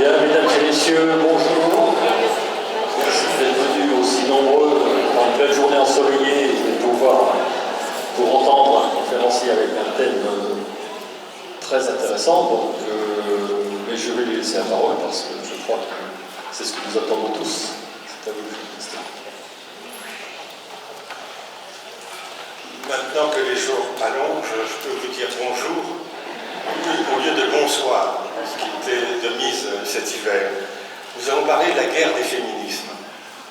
Bien, mesdames et messieurs, bonjour. Merci d'être venus aussi nombreux dans une belle journée ensoleillée et pour entendre un conférencier avec un thème très intéressant. Donc, mais je vais lui laisser la parole parce que je crois que c'est ce que nous attendons tous. C'est à vous, Christophe. Maintenant que les jours allongent, je peux vous dire bonjour au lieu de bonsoir, ce qui était de mise cet hiver. Nous allons parler de la guerre des féminismes.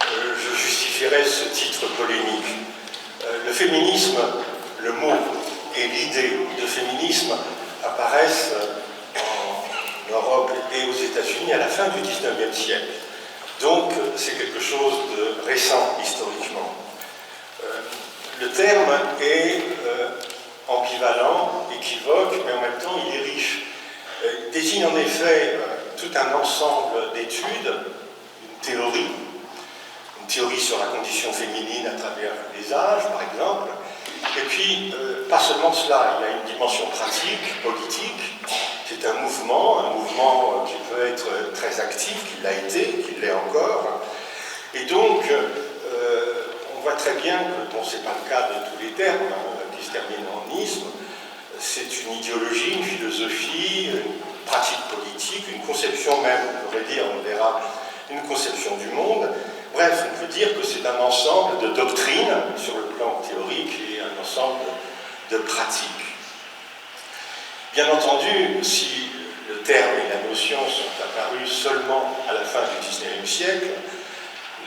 Je justifierai ce titre polémique. Le féminisme, le mot et l'idée de féminisme apparaissent en Europe et aux États-Unis à la fin du XIXe siècle. Donc c'est quelque chose de récent historiquement. Le terme est ambivalent, équivoque, mais en même temps il est riche. Il désigne en effet tout un ensemble d'études, une théorie sur la condition féminine à travers les âges, par exemple, et puis pas seulement cela, il y a une dimension pratique, politique, c'est un mouvement qui peut être très actif, qui l'a été, qui l'est encore, et donc on voit très bien que, bon, ce n'est pas le cas de tous les termes qui se terminent en isme, c'est une idéologie, une philosophie, une pratique politique, une conception même, on pourrait dire, on verra, une conception du monde. Bref, on peut dire que c'est un ensemble de doctrines sur le plan théorique et un ensemble de pratiques. Bien entendu, si le terme et la notion sont apparus seulement à la fin du XIXe siècle,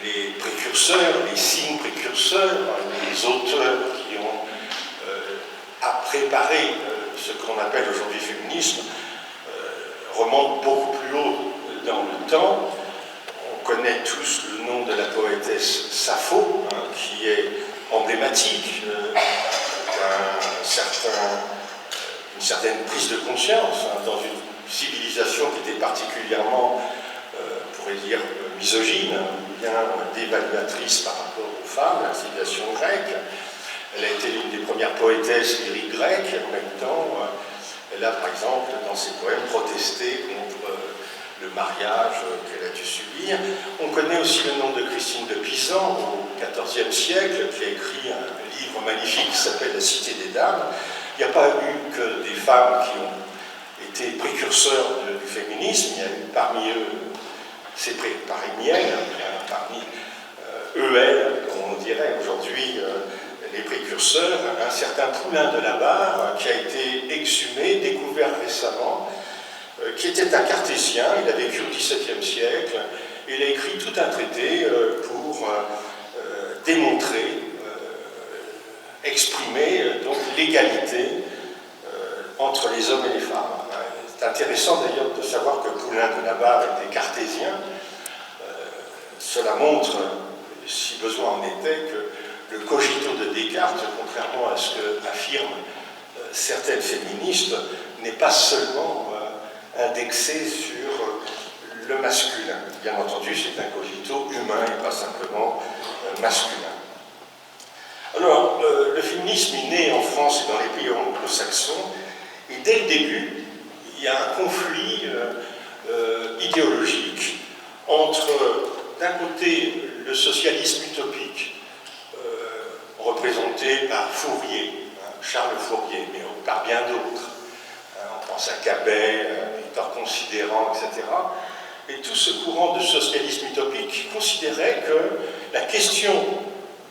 les précurseurs, les signes précurseurs, les auteurs qui ont préparé ce qu'on appelle aujourd'hui féminisme remontent beaucoup plus haut dans le temps. On connaît tous le nom de la poétesse Sappho, qui est emblématique d'une certaine prise de conscience dans une civilisation qui était particulièrement, on pourrait dire, misogyne, bien dévaluatrice par rapport aux femmes, la civilisation grecque. Elle a été l'une des premières poétesses lyriques grecques, et en même temps, elle a, par exemple, dans ses poèmes, protesté contre le mariage qu'elle a dû subir. On connaît aussi le nom de Christine de Pisan, au XIVe siècle, qui a écrit un livre magnifique qui s'appelle La Cité des Dames. Il n'y a pas eu que des femmes qui ont été précurseurs du féminisme, il y a eu parmi eux, c'est parmi elles, parmi eux, elles, comme on dirait aujourd'hui, les précurseurs, un certain Poulain de la Barre qui a été exhumé, découvert récemment, qui était un cartésien, il a vécu au XVIIe siècle, et il a écrit tout un traité pour démontrer, exprimer donc l'égalité entre les hommes et les femmes. C'est intéressant d'ailleurs de savoir que Poulain de la Barre était cartésien. Cela montre, si besoin en était, que le cogito de Descartes, contrairement à ce qu'affirment certaines féministes, n'est pas seulement indexé sur le masculin. Bien entendu, c'est un cogito humain et pas simplement masculin. Alors, le féminisme est né en France et dans les pays anglo-saxons, et dès le début, il y a un conflit idéologique entre, d'un côté, le socialisme utopique, représenté par Fourier, Charles Fourier, mais par bien d'autres. On pense à Cabet, Victor Considérant, etc. Et tout ce courant de socialisme utopique considérait que la question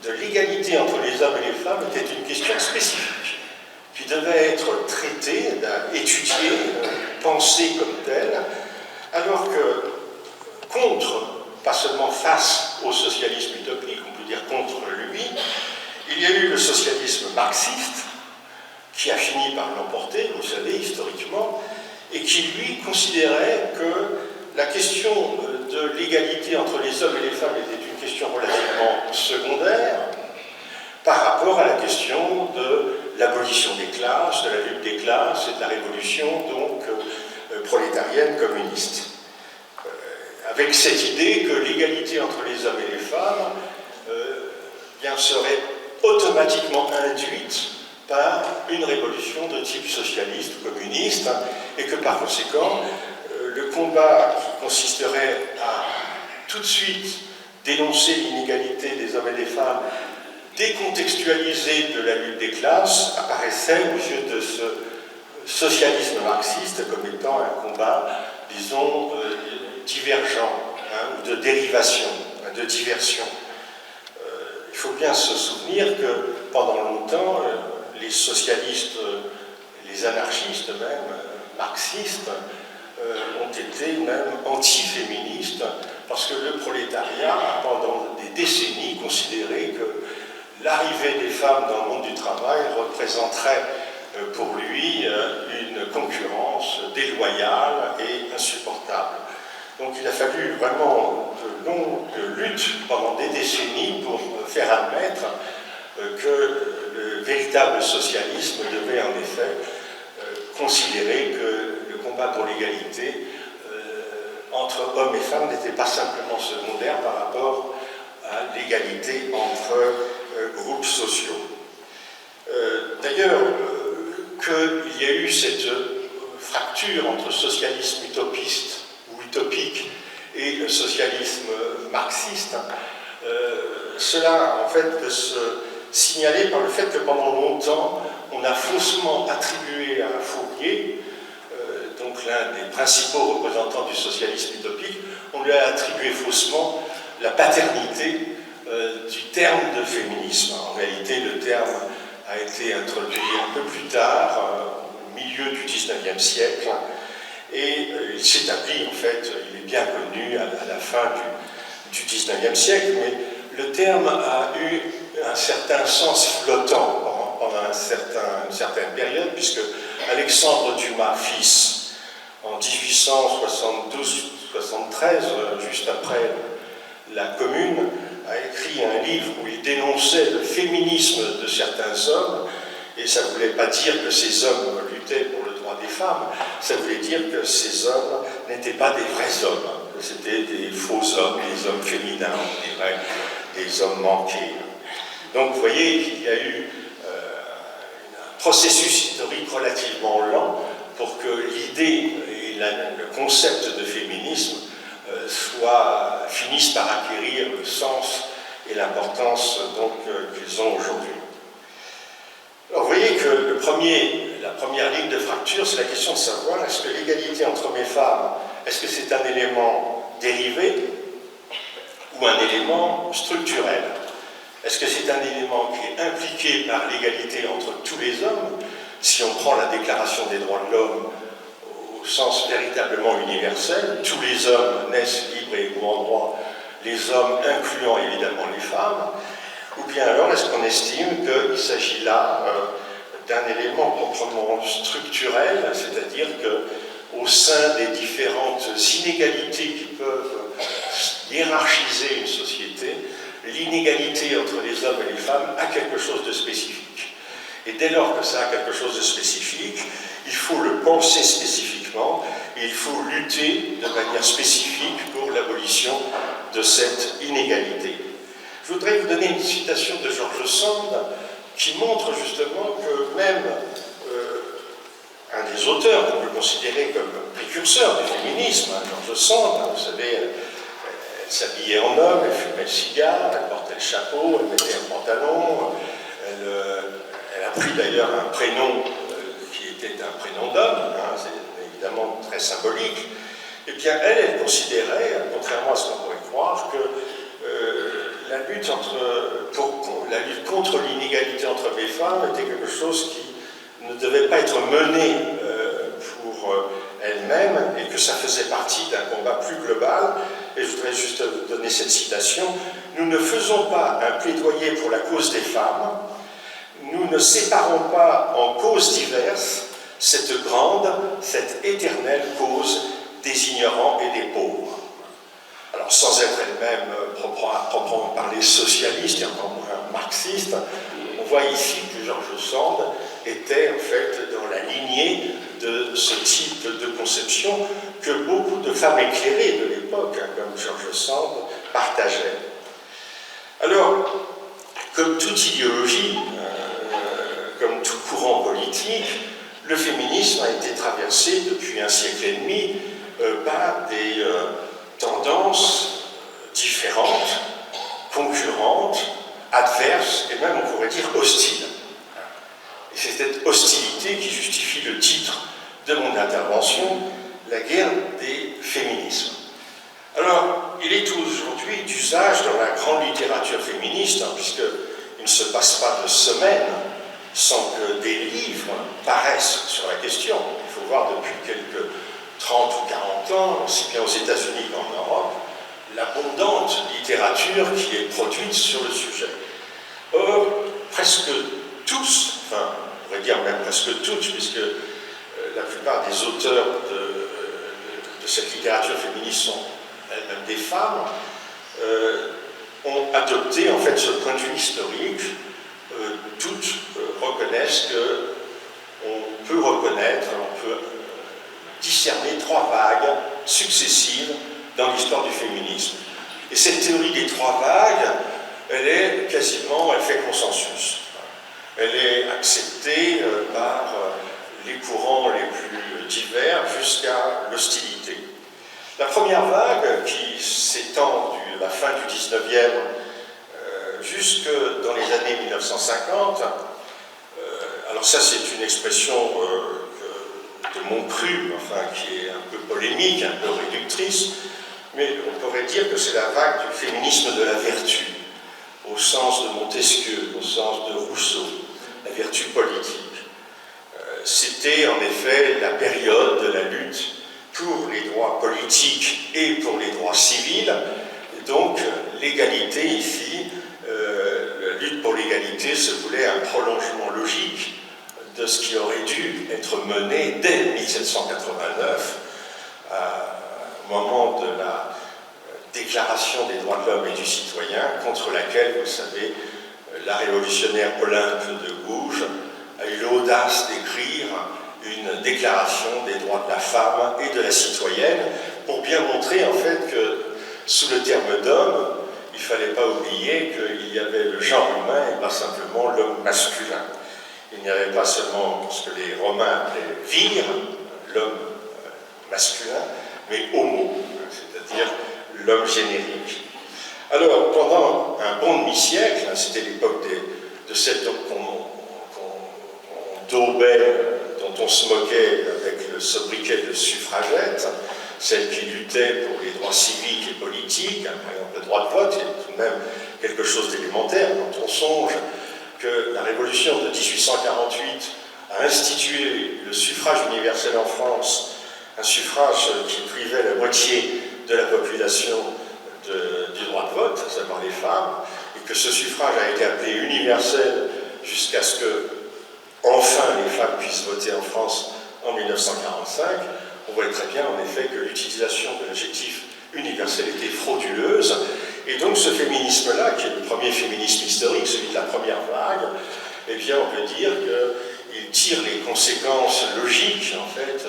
de l'égalité entre les hommes et les femmes était une question spécifique, qui devait être traitée, étudiée, pensée comme telle, alors que contre, pas seulement face au socialisme utopique, on peut dire contre lui, il y a eu le socialisme marxiste, qui a fini par l'emporter, vous savez, historiquement, et qui, lui, considérait que la question de l'égalité entre les hommes et les femmes était une question relativement secondaire par rapport à la question de l'abolition des classes, de la lutte des classes et de la révolution donc prolétarienne communiste. Avec cette idée que l'égalité entre les hommes et les femmes bien serait automatiquement induite par une révolution de type socialiste ou communiste, et que par conséquent, le combat qui consisterait à tout de suite dénoncer l'inégalité des hommes et des femmes, décontextualisée de la lutte des classes, apparaissait aux yeux de ce socialisme marxiste comme étant un combat, disons, divergent, ou de dérivation, de diversion. Il faut bien se souvenir que pendant longtemps, les socialistes, les anarchistes même, marxistes, ont été même anti-féministes, parce que le prolétariat a pendant des décennies considéré que l'arrivée des femmes dans le monde du travail représenterait pour lui une concurrence déloyale et insupportable. Donc il a fallu vraiment de longues luttes pendant des décennies pour faire admettre que le véritable socialisme devait en effet considérer que le combat pour l'égalité entre hommes et femmes n'était pas simplement secondaire par rapport à l'égalité entre groupes sociaux. D'ailleurs, qu'il y a eu cette fracture entre socialisme utopiste ou utopique et le socialisme marxiste, cela en fait peut se signaler par le fait que pendant longtemps on a faussement attribué à Fourier, donc l'un des principaux représentants du socialisme utopique, on lui a attribué faussement la paternité du terme de féminisme. En réalité, le terme a été introduit un peu plus tard, au milieu du XIXe siècle, et il s'établit, en fait, il est bien connu à la fin du XIXe siècle, mais le terme a eu un certain sens flottant pendant une certaine période, puisque Alexandre Dumas, fils, en 1872-73, juste après la Commune, a écrit un livre où il dénonçait le féminisme de certains hommes, et ça ne voulait pas dire que ces hommes luttaient pour le droit des femmes, ça voulait dire que ces hommes n'étaient pas des vrais hommes, que c'était des faux hommes, des hommes féminins, on dirait, des hommes manqués. Donc vous voyez qu'il y a eu un processus historique relativement lent pour que l'idée et le concept de féminisme finissent par acquérir le sens et l'importance qu'ils ont aujourd'hui. Alors vous voyez que la première ligne de fracture, c'est la question de savoir est-ce que l'égalité entre hommes et femmes, est-ce que c'est un élément dérivé ou un élément structurel? Est-ce que c'est un élément qui est impliqué par l'égalité entre tous les hommes, si on prend la Déclaration des droits de l'homme au sens véritablement universel, tous les hommes naissent libres et égaux en droit, les hommes incluant évidemment les femmes, ou bien alors est-ce qu'on estime qu'il s'agit là d'un élément proprement structurel, c'est-à-dire qu'au sein des différentes inégalités qui peuvent hiérarchiser une société, l'inégalité entre les hommes et les femmes a quelque chose de spécifique. Et dès lors que ça a quelque chose de spécifique, il faut le penser spécifiquement et il faut lutter de manière spécifique pour l'abolition de cette inégalité. Je voudrais vous donner une citation de George Sand qui montre justement que même un des auteurs qu'on peut considérer comme précurseur du féminisme, George Sand, vous savez, elle s'habillait en homme, elle fumait le cigare, elle portait le chapeau, elle mettait un pantalon, elle a pris d'ailleurs un prénom qui était un prénom d'homme, c'est évidemment très symbolique. Eh bien, elle considérait, contrairement à ce qu'on pourrait croire, que la lutte contre l'inégalité entre hommes et femmes était quelque chose qui ne devait pas être mené pour elle-même et que ça faisait partie d'un combat plus global. Et je voudrais juste vous donner cette citation. « Nous ne faisons pas un plaidoyer pour la cause des femmes, nous ne séparons pas en causes diverses cette grande, cette éternelle cause des ignorants et des pauvres. » Alors, sans être elle-même proprement parler socialiste et encore moins marxiste, on voit ici que George Sand était en fait dans la lignée de ce type de conception que beaucoup de femmes éclairées de l'époque, comme George Sand, partageaient. Alors, comme toute idéologie, comme tout courant politique, le féminisme a été traversé depuis un siècle et demi par des tendances différentes, concurrentes, adverses et même, on pourrait dire, hostiles. Et c'est cette hostilité qui justifie le titre de mon intervention, la guerre des féminismes. Alors, il est aujourd'hui d'usage dans la grande littérature féministe, puisqu'il ne se passe pas de semaine sans que des livres paraissent sur la question. Il faut voir depuis quelques 30 ou 40 ans, aussi bien aux États-Unis qu'en Europe, l'abondante littérature qui est produite sur le sujet. Or, presque tous, enfin, on pourrait dire même presque toutes, puisque la plupart des auteurs de cette littérature féministe sont elles-mêmes des femmes, ont adopté en fait ce point de vue historique. Toutes reconnaissent qu'on peut reconnaître, on peut discerner 3 vagues successives dans l'histoire du féminisme. Et cette théorie des 3 vagues, elle fait consensus. Elle est acceptée par les courants les plus divers jusqu'à l'hostilité. La première vague, qui s'étend de la fin du 19e jusque dans les années 1950, alors ça c'est une expression de mon cru, enfin qui est un peu polémique, un peu réductrice, mais on pourrait dire que c'est la vague du féminisme de la vertu, au sens de Montesquieu, au sens de Rousseau, la vertu politique. C'était en effet la période de la lutte pour les droits politiques et pour les droits civils, et donc l'égalité ici, la lutte pour l'égalité se voulait un prolongement logique de ce qui aurait dû être mené dès 1789, au moment de la Déclaration des droits de l'homme et du citoyen, contre laquelle, vous savez, la révolutionnaire Olympe de Gouges a eu l'audace d'écrire une déclaration des droits de la femme et de la citoyenne, pour bien montrer en fait que sous le terme d'homme, il ne fallait pas oublier qu'il y avait le genre humain et pas simplement l'homme masculin. Il n'y avait pas seulement ce que les Romains appelaient vir, l'homme masculin, mais homo, c'est-à-dire l'homme générique. Alors, pendant un bon demi-siècle, c'était l'époque de celle qu'on daubait, dont on se moquait avec le sobriquet de suffragette, celle qui luttait pour les droits civiques et politiques, par exemple le droit de vote, est tout de même quelque chose d'élémentaire quand on songe que la révolution de 1848 a institué le suffrage universel en France, un suffrage qui privait la moitié de la population du droit de vote, à savoir les femmes, et que ce suffrage a été appelé universel jusqu'à ce que, enfin, les femmes puissent voter en France en 1945, on voit très bien en effet que l'utilisation de l'adjectif universel était frauduleuse, et donc ce féminisme-là, qui est le premier féminisme historique, celui de la première vague, eh bien on peut dire qu'il tire les conséquences logiques, en fait,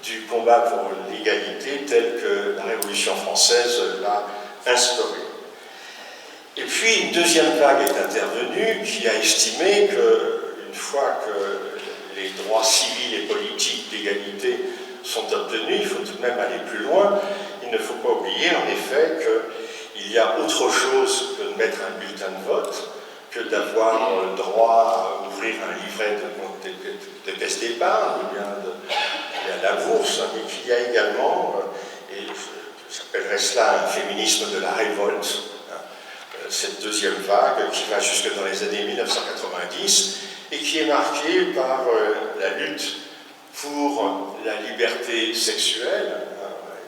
du combat pour l'égalité tel que la Révolution française l'a instauré. Et puis une deuxième vague est intervenue qui a estimé qu'une fois que les droits civils et politiques d'égalité sont obtenus, il faut tout de même aller plus loin. Il ne faut pas oublier en effet qu'il y a autre chose que de mettre un bulletin de vote, que d'avoir le droit à ouvrir un livret de caisse d'épargne ou bien à la bourse, mais qu'il y a également, et j'appellerais cela un féminisme de la révolte, cette deuxième vague qui va jusque dans les années 1990 et qui est marquée par la lutte pour la liberté sexuelle,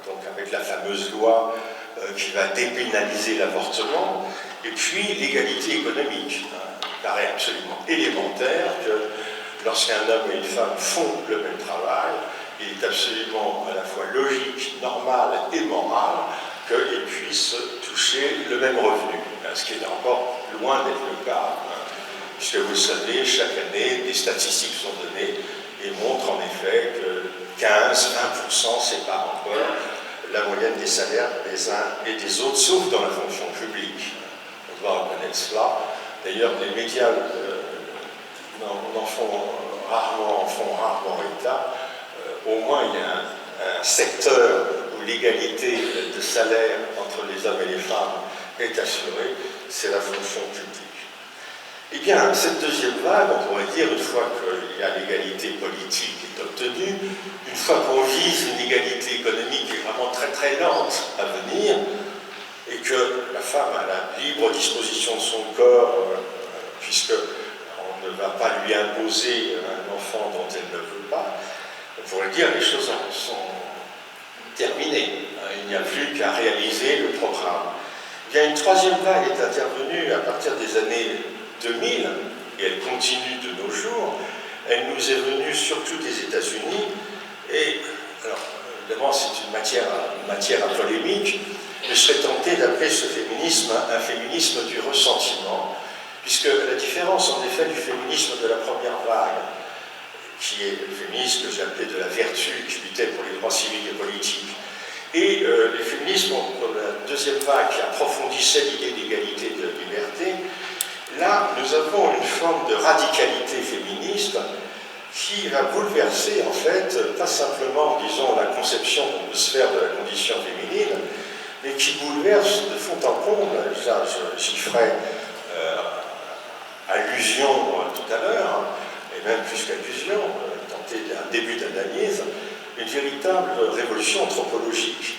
donc avec la fameuse loi qui va dépénaliser l'avortement, et puis l'égalité économique. Il paraît absolument élémentaire que lorsqu'un homme et une femme font le même travail, il est absolument à la fois logique, normal et moral qu'ils puissent toucher le même revenu, ce qui est encore loin d'être le cas, puisque vous le savez, chaque année, des statistiques sont données et montrent en effet que 15-20% séparent encore la moyenne des salaires des uns et des autres, sauf dans la fonction publique. On doit reconnaître cela. D'ailleurs, les médias en font rarement état. Au moins, il y a un secteur où où l'égalité de salaire entre les hommes et les femmes est assurée, c'est la fonction publique. Eh bien, cette deuxième vague, on pourrait dire, une fois qu'il y a l'égalité politique qui est obtenue, une fois qu'on vise une égalité économique qui est vraiment très très lente à venir, et que la femme a la libre disposition de son corps, puisque on ne va pas lui imposer un enfant dont elle ne veut pas, on pourrait dire que les choses sont terminées. Il n'y a plus qu'à réaliser le programme. Bien, une troisième vague est intervenue à partir des années 2000, et elle continue de nos jours. Elle nous est venue surtout des États-Unis, et alors, évidemment, c'est une matière à polémique, mais je serais tenté d'appeler ce féminisme un féminisme du ressentiment, puisque la différence, en effet, du féminisme de la première vague, qui est le féminisme que j'ai appelé de la vertu, qui luttait pour les droits civiques et politiques, et les féminismes de la deuxième vague qui approfondissait l'idée d'égalité et de liberté, là, nous avons une forme de radicalité féministe qui va bouleverser, en fait, pas simplement, disons, la conception qu'on peut se faire de la condition féminine, mais qui bouleverse de fond en comble, ça j'y ferai allusion tout à l'heure, et même plus qu'allusion, tenter un début d'analyse, une véritable révolution anthropologique,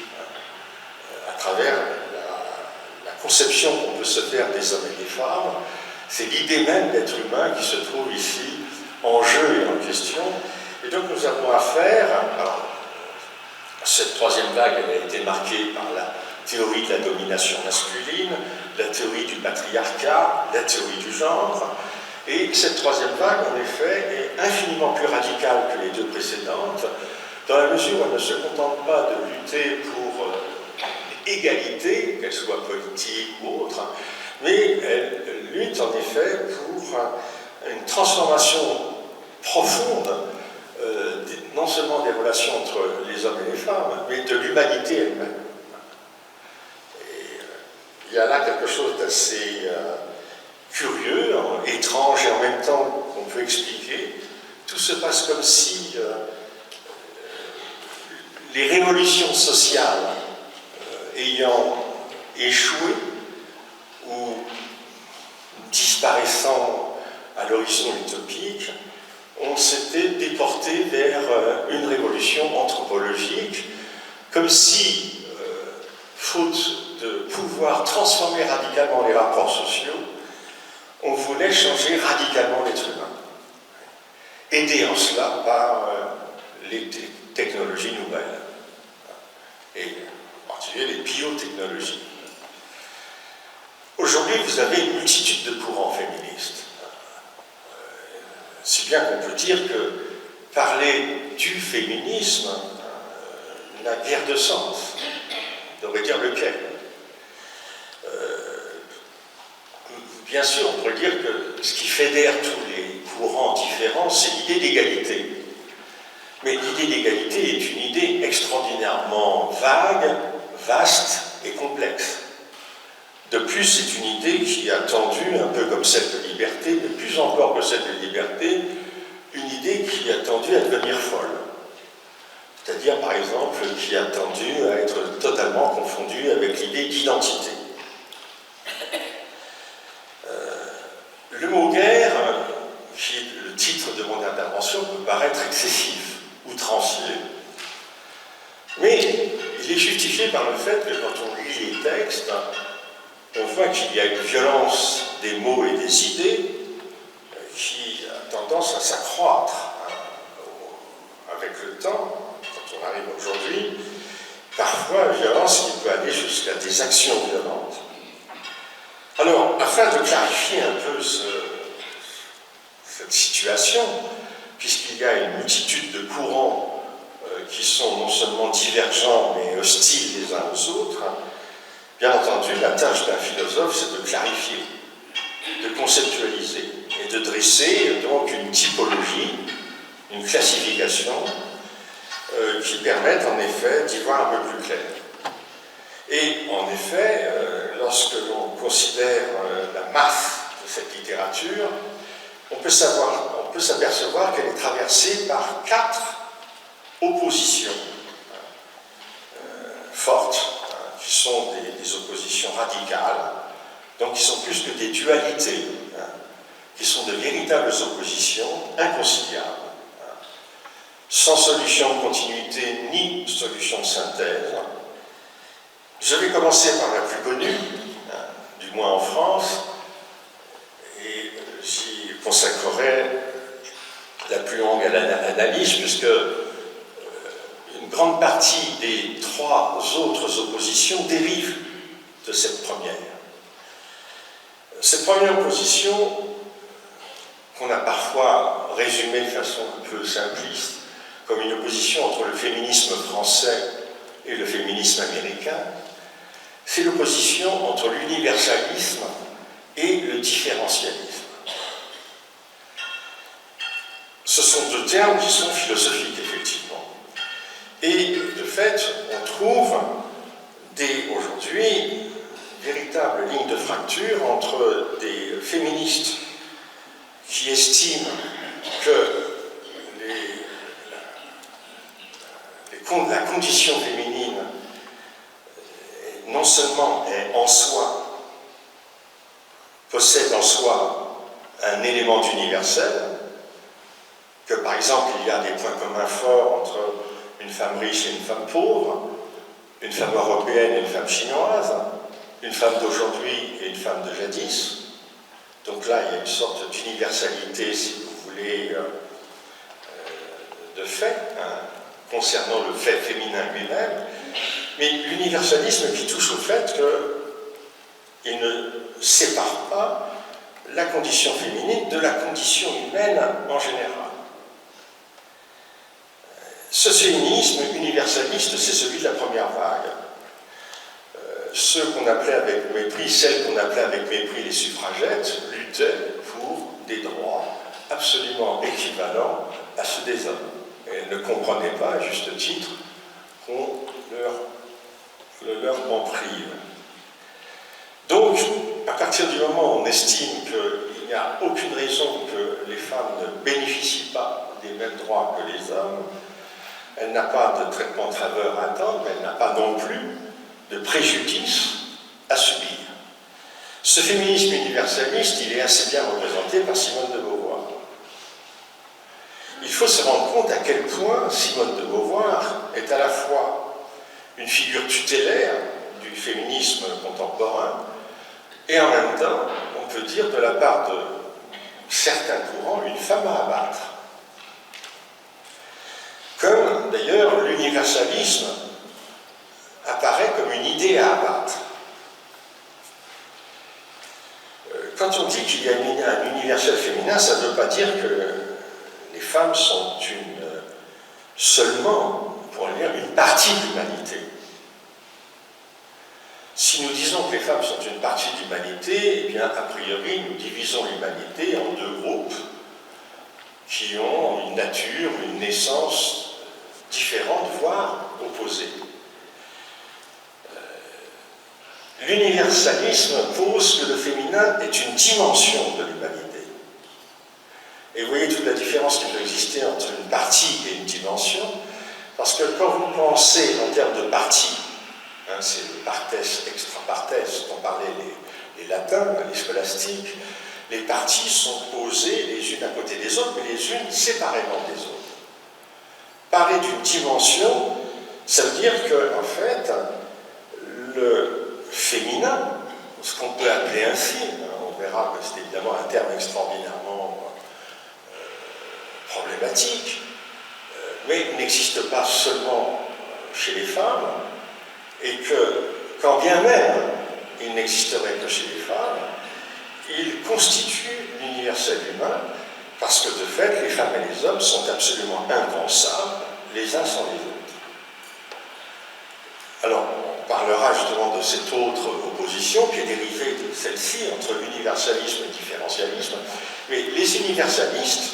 à travers la conception qu'on peut se faire des hommes et des femmes. C'est l'idée même d'être humain qui se trouve ici en jeu et en question. Et donc nous avons affaire, alors, cette troisième vague, elle a été marquée par la théorie de la domination masculine, la théorie du patriarcat, la théorie du genre. Et cette troisième vague, en effet, est infiniment plus radicale que les deux précédentes, dans la mesure où elle ne se contente pas de lutter pour égalité, qu'elle soit politique ou autre, mais elle lutte en effet pour une transformation profonde, non seulement des relations entre les hommes et les femmes, mais de l'humanité elle-même. Il y a là quelque chose d'assez curieux, étrange et en même temps qu'on peut expliquer. Tout se passe comme si les révolutions sociales ayant échoué ou disparaissant à l'horizon utopique, on s'était déporté vers une révolution anthropologique, comme si, faute de pouvoir transformer radicalement les rapports sociaux, on voulait changer radicalement l'être humain, aidé en cela par les technologies nouvelles, et en particulier les biotechnologies. Aujourd'hui, vous avez une multitude de courants féministes, si bien qu'on peut dire que parler du féminisme n'a guère de sens. On devrait dire lequel. Bien sûr, on pourrait dire que ce qui fédère tous les courants différents, c'est l'idée d'égalité. Mais l'idée d'égalité est une idée extraordinairement vague, vaste et complexe. De plus, c'est une idée qui a tendu, un peu comme celle de liberté, mais plus encore que celle de liberté, une idée qui a tendu à devenir folle. C'est-à-dire, par exemple, qui a tendu à être totalement confondue avec l'idée d'identité. Le mot guerre, qui est le titre de mon intervention, peut paraître excessif, outrancier. Mais il est justifié par le fait que quand on lit les textes, on voit qu'il y a une violence des mots et des idées qui a tendance à s'accroître avec le temps, quand on arrive aujourd'hui, parfois une violence qui peut aller jusqu'à des actions violentes. Alors, afin de clarifier un peu cette situation, puisqu'il y a une multitude de courants qui sont non seulement divergents mais hostiles les uns aux autres, bien entendu, la tâche d'un philosophe, c'est de clarifier, de conceptualiser et de dresser donc une typologie, une classification qui permettent en effet d'y voir un peu plus clair. Et en effet, lorsque l'on considère la masse de cette littérature, on peut s'apercevoir qu'elle est traversée par 4 oppositions fortes, qui sont des oppositions radicales, donc qui sont plus que des dualités, qui sont de véritables oppositions inconciliables, sans solution de continuité ni solution de synthèse. Je vais commencer par la plus connue, du moins en France, et j'y consacrerai la plus longue analyse, puisque une grande partie des trois autres oppositions dérivent de cette première. Cette première opposition, qu'on a parfois résumée de façon un peu simpliste, comme une opposition entre le féminisme français et le féminisme américain, c'est l'opposition entre l'universalisme et le différentialisme. Ce sont deux termes qui sont philosophiques, effectivement. Et de fait, on trouve aujourd'hui véritable ligne de fracture entre des féministes qui estiment que la condition féminine non seulement est en soi, possède en soi un élément d'universel, que par exemple il y a des points communs forts entre une femme riche et une femme pauvre, une femme européenne et une femme chinoise, une femme d'aujourd'hui et une femme de jadis. Donc là, il y a une sorte d'universalité, si vous voulez, de fait, concernant le fait féminin lui-même, mais l'universalisme qui touche au fait qu'il ne sépare pas la condition féminine de la condition humaine en général. Ce féminisme universaliste, c'est celui de la première vague. Ceux qu'on appelait avec mépris, celles qu'on appelait avec mépris les suffragettes, luttaient pour des droits absolument équivalents à ceux des hommes. Et elles ne comprenaient pas, à juste titre, qu'on leur en prive. Donc, à partir du moment où on estime qu'il n'y a aucune raison que les femmes ne bénéficient pas des mêmes droits que les hommes, elle n'a pas de traitement de faveur à attendre, mais elle n'a pas non plus de préjudice à subir. Ce féminisme universaliste, il est assez bien représenté par Simone de Beauvoir. Il faut se rendre compte à quel point Simone de Beauvoir est à la fois une figure tutélaire du féminisme contemporain et en même temps, on peut dire de la part de certains courants, une femme à abattre. Comme d'ailleurs l'universalisme apparaît comme une idée à abattre. Quand on dit qu'il y a un universel féminin, ça ne veut pas dire que les femmes sont seulement, on pourrait dire, une partie de l'humanité. Si nous disons que les femmes sont une partie de l'humanité, eh bien, a priori, nous divisons l'humanité en deux groupes qui ont une nature, une naissance différente, voire opposée. L'universalisme pose que le féminin est une dimension de l'humanité. Et vous voyez toute la différence qui peut exister entre une partie et une dimension, parce que quand vous pensez en termes de partie, c'est le partes, extra partes, dont parlaient les latins, les scolastiques, les parties sont posées les unes à côté des autres, mais les unes séparément des autres. Parler d'une dimension, ça veut dire que, en fait, le féminin, ce qu'on peut appeler ainsi, on verra que c'est évidemment un terme extraordinairement problématique, mais il n'existe pas seulement chez les femmes, et que, quand bien même il n'existerait que chez les femmes, il constitue l'universel humain, parce que de fait, les femmes et les hommes sont absolument impensables les uns sans les autres. Alors, on parlera justement de cette autre opposition qui est dérivée de celle-ci entre l'universalisme et le différentialisme, mais les universalistes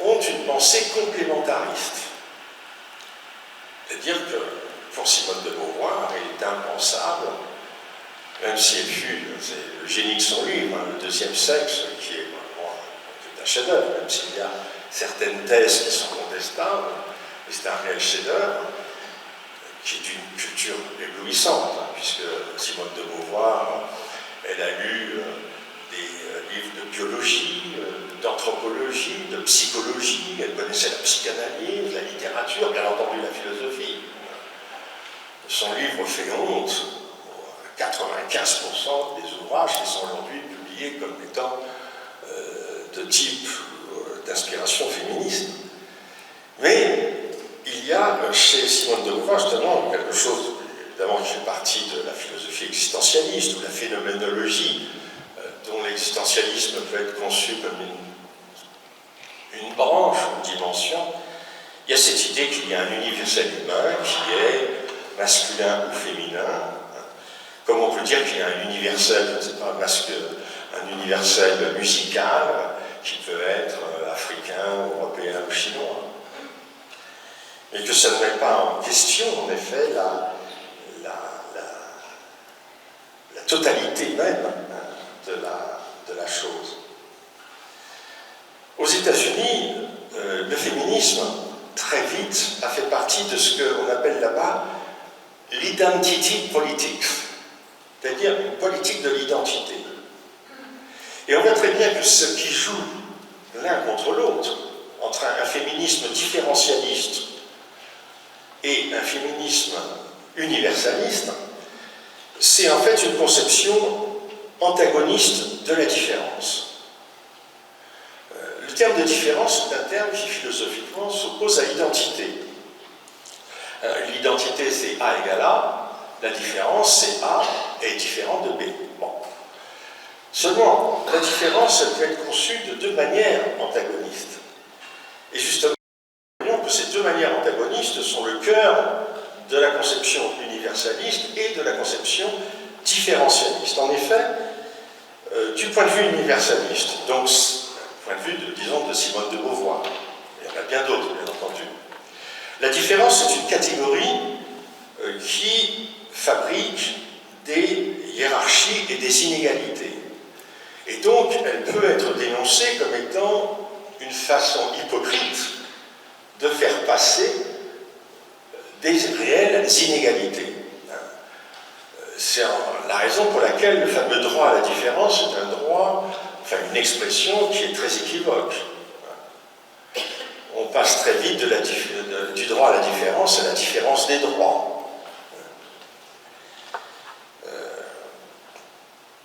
ont une pensée complémentariste. C'est-à-dire que pour Simone de Beauvoir, il est impensable, même si elle fut, c'est le génie de son livre, le deuxième sexe, qui est un chef-d'œuvre, même s'il y a certaines thèses qui sont contestables, mais c'est un réel chef-d'œuvre, qui est d'une culture éblouissante, hein, puisque Simone de Beauvoir, elle a lu des livres de biologie, d'anthropologie, de psychologie, elle connaissait la psychanalyse, la littérature, bien entendu la philosophie. Son livre fait honte à 95% des ouvrages qui sont aujourd'hui publiés comme étant de type d'inspiration féministe. Mais il y a chez Simone de Beauvoir justement quelque chose, évidemment, qui fait partie de la philosophie existentialiste ou la phénoménologie, dont l'existentialisme peut être conçu comme une branche, une dimension. Il y a cette idée qu'il y a un universel humain qui est masculin ou féminin, comme on peut dire qu'il y a un universel, je ne sais pas, un universel musical qui peut être africain, européen ou chinois. Et que ça ne met pas en question, en effet, la totalité même de la chose. Aux États-Unis, le féminisme, très vite, a fait partie de ce qu'on appelle là-bas l'identity politics, c'est-à-dire une politique de l'identité. Et on voit très bien que ce qui joue l'un contre l'autre, entre un féminisme différentialiste et un féminisme universaliste, c'est en fait une conception antagoniste de la différence. Le terme de différence est un terme qui philosophiquement s'oppose à l'identité. L'identité c'est A égale A, la différence c'est A est différent de B. Bon. Seulement, la différence elle peut être conçue de deux manières antagonistes. Et justement, que ces deux manières antagonistes sont le cœur de la conception universaliste et de la conception différentialiste. En effet, du point de vue universaliste, donc du point de vue, disons, de Simone de Beauvoir, il y en a bien d'autres, bien entendu, la différence est une catégorie qui fabrique des hiérarchies et des inégalités. Et donc, elle peut être dénoncée comme étant une façon hypocrite de faire passer des réelles inégalités. C'est la raison pour laquelle le fameux droit à la différence est un droit, enfin une expression qui est très équivoque. On passe très vite du droit à la différence à la différence des droits.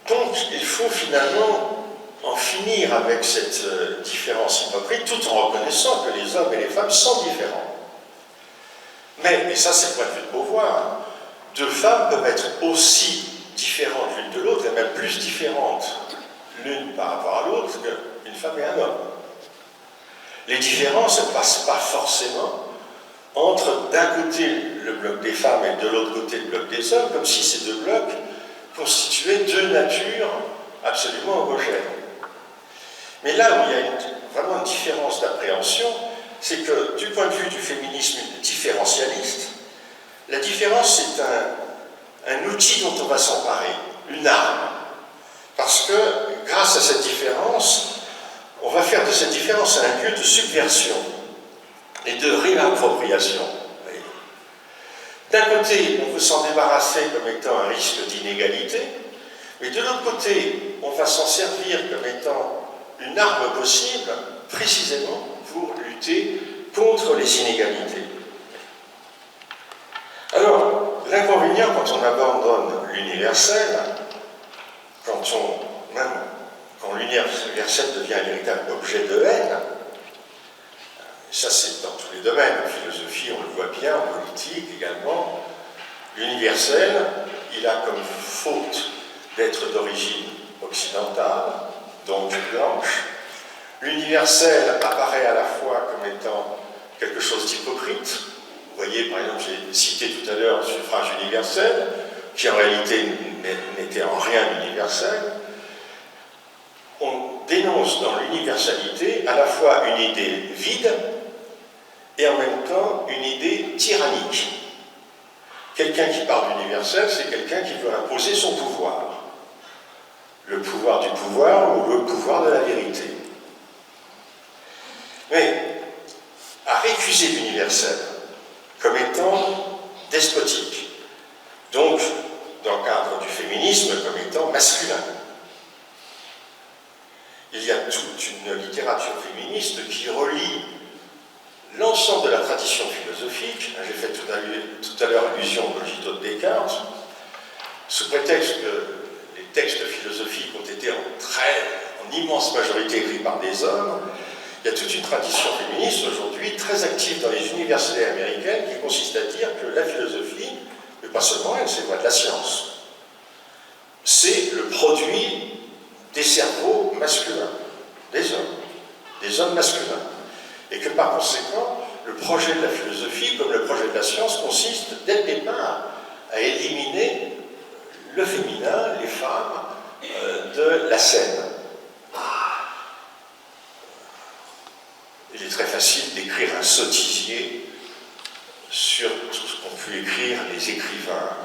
Donc, il faut finalement en finir avec cette différence hypocrite, tout en reconnaissant que les hommes et les femmes sont différents. Mais, et ça c'est le point de vue de Beauvoir, deux femmes peuvent être aussi différentes l'une de l'autre, et même plus différentes l'une par rapport à l'autre qu'une femme et un homme. Les différences ne passent pas forcément entre d'un côté le bloc des femmes et de l'autre côté le bloc des hommes, comme si ces deux blocs constituaient deux natures absolument homogènes. Mais là où il y a vraiment une différence d'appréhension, c'est que du point de vue du féminisme différentialiste, la différence c'est un outil dont on va s'emparer, une arme. Parce que grâce à cette différence, on va faire de cette différence un lieu de subversion et de réappropriation. D'un côté, on veut s'en débarrasser comme étant un risque d'inégalité, mais de l'autre côté, on va s'en servir comme étant une arme possible, précisément pour lutter contre les inégalités. Alors, l'inconvénient quand on abandonne l'universel, quand l'universel devient un véritable objet de haine, ça c'est dans tous les domaines, en philosophie on le voit bien, en politique également, l'universel, il a comme faute d'être d'origine occidentale, donc blanche. L'universel apparaît à la fois comme étant quelque chose d'hypocrite. Vous voyez, par exemple, j'ai cité tout à l'heure le suffrage universel, qui en réalité n'était en rien universel. On dénonce dans l'universalité à la fois une idée vide et en même temps une idée tyrannique. Quelqu'un qui parle d'universel, c'est quelqu'un qui veut imposer son pouvoir. Le pouvoir du pouvoir ou le pouvoir de la vérité. Mais à récuser l'universel comme étant despotique. Donc, dans le cadre du féminisme comme étant masculin. Il y a toute une littérature féministe qui relie l'ensemble de la tradition philosophique. J'ai fait tout à l'heure allusion au cogito de Descartes, sous prétexte que les textes philosophiques ont été en immense majorité écrits par des hommes. Il y a toute une tradition féministe aujourd'hui très active dans les universités américaines qui consiste à dire que la philosophie, mais pas seulement elle, c'est pas de la science. C'est le produit des cerveaux masculins, des hommes masculins. Et que par conséquent, le projet de la philosophie, comme le projet de la science, consiste dès le départ à éliminer le féminin, les femmes, de la scène. Il est très facile d'écrire un sottisier sur tout ce qu'ont pu écrire les écrivains,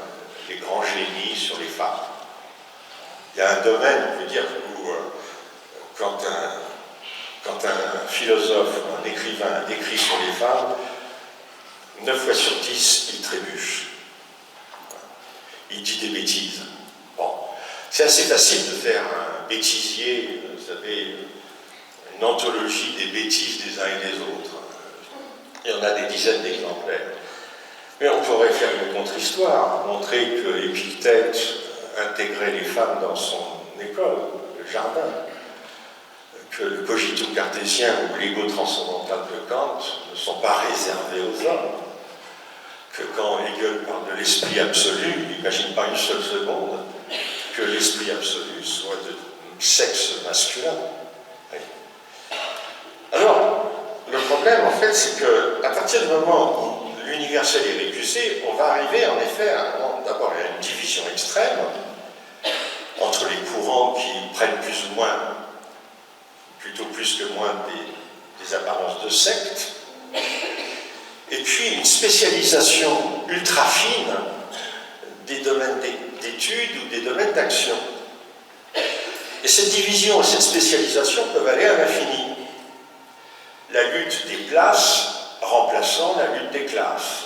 les grands génies sur les femmes. Il y a un domaine, on peut dire, où quand un philosophe ou un écrivain écrit sur les femmes, 9 fois sur 10, il trébuche. Il dit des bêtises. Bon. C'est assez facile de faire un bêtisier, vous savez, une anthologie des bêtises des uns et des autres. Il y en a des dizaines d'exemplaires. Mais on pourrait faire une contre-histoire, montrer que Épictète intégrait les femmes dans son école, le jardin, que le cogito cartésien ou l'ego transcendantal de Kant ne sont pas réservés aux hommes, que quand Hegel parle de l'esprit absolu, il n'imagine pas une seule seconde que l'esprit absolu soit de sexe masculin. Alors, le problème, en fait, c'est qu'à partir du moment où l'universel est récusé, on va arriver, en effet, d'abord, il y a une division extrême entre les courants qui prennent plus ou moins, plutôt plus que moins, des apparences de secte, et puis une spécialisation ultra fine des domaines d'études ou des domaines d'action. Et cette division et cette spécialisation peuvent aller à l'infini. La lutte des places remplaçant la lutte des classes.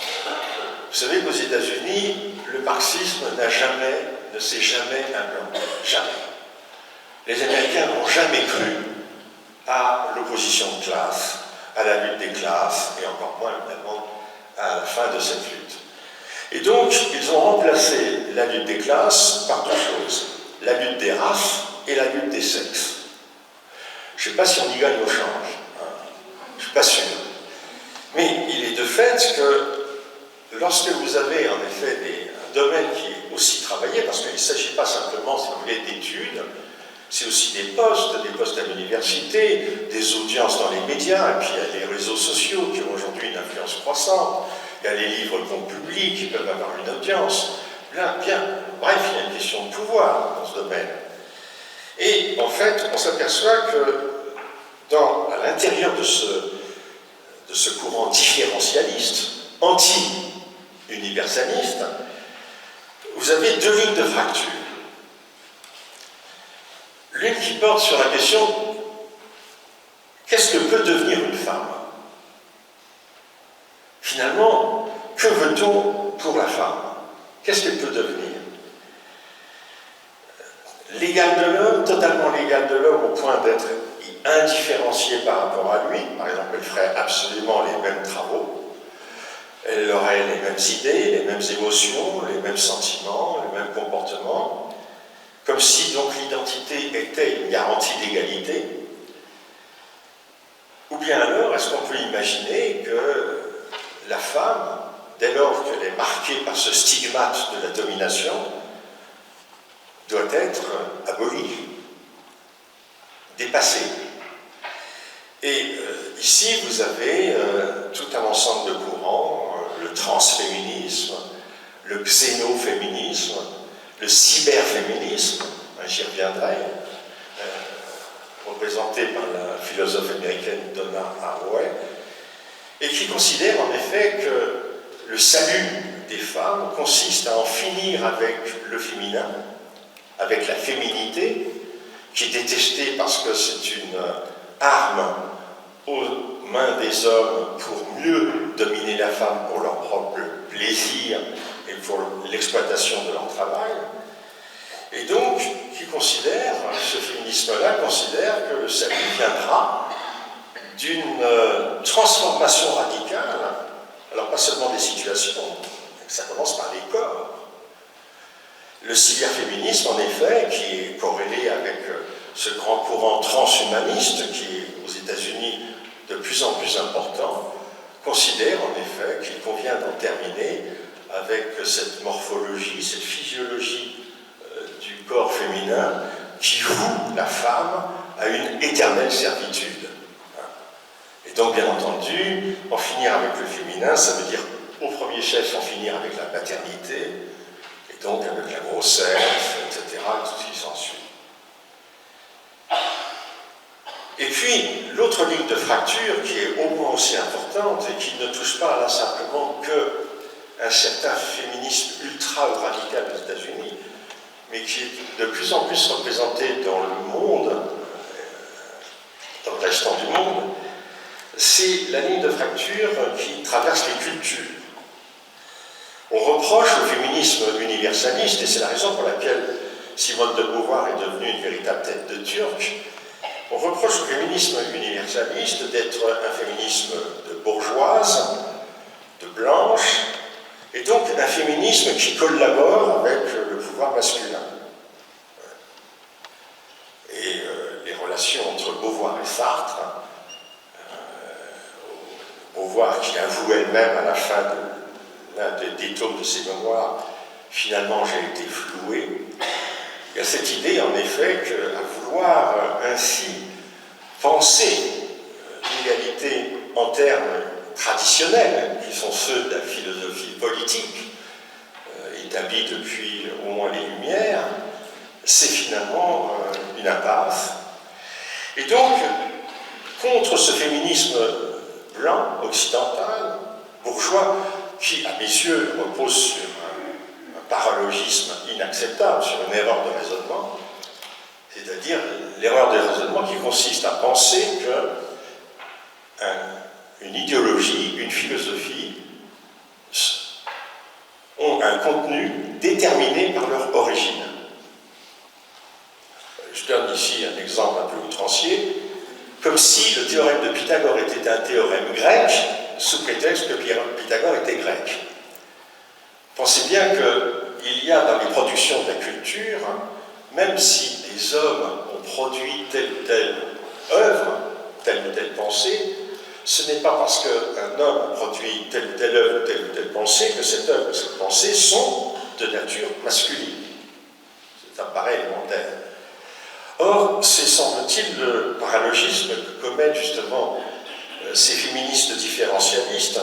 Vous savez qu'aux États-Unis, le marxisme ne s'est jamais implanté. Jamais. Les Américains n'ont jamais cru à l'opposition de classe, à la lutte des classes, et encore moins, évidemment, à la fin de cette lutte. Et donc, ils ont remplacé la lutte des classes par deux choses. La lutte des races et la lutte des sexes. Je ne sais pas si on y gagne au change. Je ne suis pas sûr. Mais il est de fait que lorsque vous avez en effet un domaine qui est aussi travaillé, parce qu'il ne s'agit pas simplement, si vous voulez, d'études, c'est aussi des postes à l'université, des audiences dans les médias, et puis il y a les réseaux sociaux qui ont aujourd'hui une influence croissante, il y a les livres qu'on publie qui peuvent avoir une audience. Là, bref, il y a une question de pouvoir dans ce domaine. Et en fait, on s'aperçoit que à l'intérieur de ce courant différentialiste, anti-universaliste, vous avez deux lignes de fracture. L'une qui porte sur la question qu'est-ce que peut devenir une femme? Finalement, que veut-on pour la femme? Qu'est-ce qu'elle peut devenir? L'égal de l'homme, totalement l'égal de l'homme au point d'être indifférenciée par rapport à lui. Par exemple, elle ferait absolument les mêmes travaux, elle aurait les mêmes idées, les mêmes émotions, les mêmes sentiments, les mêmes comportements, comme si donc l'identité était une garantie d'égalité. Ou bien alors, est-ce qu'on peut imaginer que la femme, dès lors qu'elle est marquée par ce stigmate de la domination, doit être abolie, dépassée? Et ici, vous avez tout un ensemble de courants, le transféminisme, le xénoféminisme, le cyberféminisme, j'y reviendrai, représenté par la philosophe américaine Donna Haraway, et qui considère en effet que le salut des femmes consiste à en finir avec le féminin, avec la féminité, qui est détestée parce que c'est une arme aux mains des hommes pour mieux dominer la femme pour leur propre plaisir et pour l'exploitation de leur travail. Et donc, ce féminisme-là considère que le salut viendra d'une transformation radicale, alors pas seulement des situations, ça commence par les corps. Le cyberféminisme, en effet, qui est corrélé avec ce grand courant transhumaniste qui est aux États-Unis de plus en plus important, considère en effet qu'il convient d'en terminer avec cette morphologie, cette physiologie du corps féminin qui voue la femme à une éternelle servitude. Et donc, bien entendu, en finir avec le féminin, ça veut dire au premier chef en finir avec la paternité, et donc avec la grossesse, etc., et tout ce qui s'ensuit. Et puis, l'autre ligne de fracture qui est au moins aussi importante et qui ne touche pas là simplement qu'un certain féminisme ultra-radical aux États-Unis, mais qui est de plus en plus représenté dans le monde, dans le restant du monde, c'est la ligne de fracture qui traverse les cultures. On reproche au féminisme universaliste, et c'est la raison pour laquelle Simone de Beauvoir est devenue une véritable tête de Turc, on reproche au féminisme universaliste d'être un féminisme de bourgeoise, de blanche, et donc un féminisme qui collabore avec le pouvoir masculin. Et les relations entre Beauvoir et Sartre, Beauvoir qui avoue elle-même à la fin de l'un des tomes de ses mémoires, finalement j'ai été flouée. Il y a cette idée en effet qu'à vouloir ainsi penser l'égalité en termes traditionnels, qui sont ceux de la philosophie politique, établie depuis au moins les Lumières, c'est finalement une impasse. Et donc, contre ce féminisme blanc, occidental, bourgeois, qui, à mes yeux, repose sur un paralogisme inacceptable, sur une erreur de raisonnement, c'est-à-dire l'erreur de raisonnement qui consiste à penser qu'une idéologie, une philosophie ont un contenu déterminé par leur origine. Je donne ici un exemple un peu outrancier, comme si le théorème de Pythagore était un théorème grec, sous prétexte que Pythagore était grec. Pensez bien qu'il y a dans les productions de la culture, même si des hommes ont produit telle ou telle œuvre, telle ou telle pensée, ce n'est pas parce qu'un homme produit telle ou telle œuvre, telle ou telle pensée, que cette œuvre ou cette pensée sont de nature masculine. Ça paraît élémentaire. Or, c'est semble-t-il le paralogisme que commettent justement ces féministes différentialistes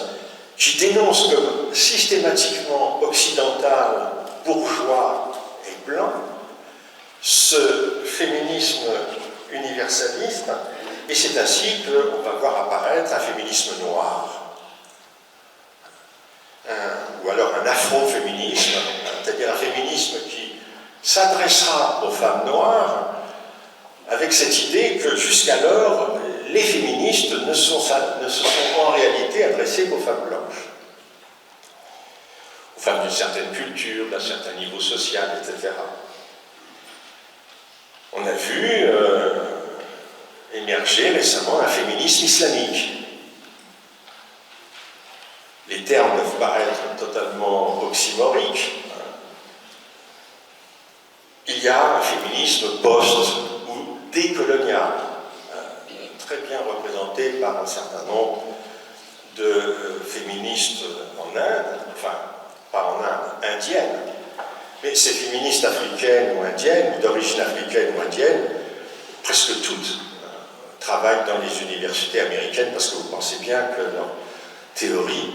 qui dénoncent comme systématiquement occidental, bourgeois et blanc ce féminisme universaliste, et c'est ainsi qu'on va voir apparaître un féminisme noir, ou alors un afro-féminisme, c'est-à-dire un féminisme qui s'adressera aux femmes noires avec cette idée que jusqu'alors, les féministes ne se sont en réalité adressés qu'aux femmes blanches, aux femmes d'une certaine culture, d'un certain niveau social, etc. On a vu émerger récemment un féminisme islamique. Les termes peuvent paraître totalement oxymoriques. Il y a un féminisme post- ou décolonial, très bien représenté par un certain nombre de féministes en Inde, enfin, pas en Inde, indiennes, mais ces féministes africaines ou indiennes, ou d'origine africaine ou indienne, presque toutes travaillent dans les universités américaines parce que vous pensez bien que leur théorie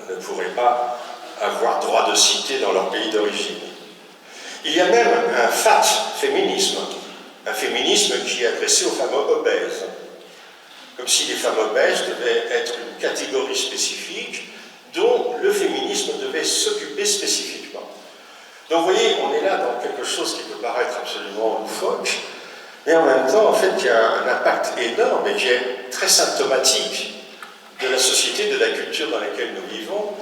ne pourrait pas avoir droit de cité dans leur pays d'origine. Il y a même un fat féminisme, un féminisme qui est adressé aux femmes obèses, comme si les femmes obèses devaient être une catégorie spécifique dont le féminisme devait s'occuper spécifiquement. Donc vous voyez, on est là dans quelque chose qui peut paraître absolument loufoque, mais en même temps, en fait, il y a un impact énorme et qui est très symptomatique de la société, de la culture dans laquelle nous vivons,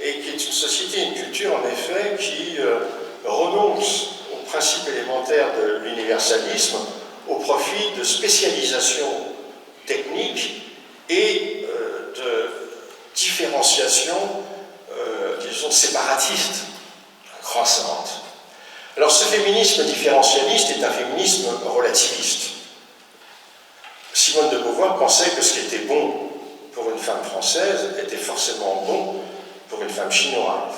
et qui est une société, une culture en effet, qui renonce au principe élémentaire de l'universalisme au profit de spécialisation technique et de différenciation, disons, séparatiste, croissante. Alors ce féminisme différentialiste est un féminisme relativiste. Simone de Beauvoir pensait que ce qui était bon pour une femme française était forcément bon pour une femme chinoise.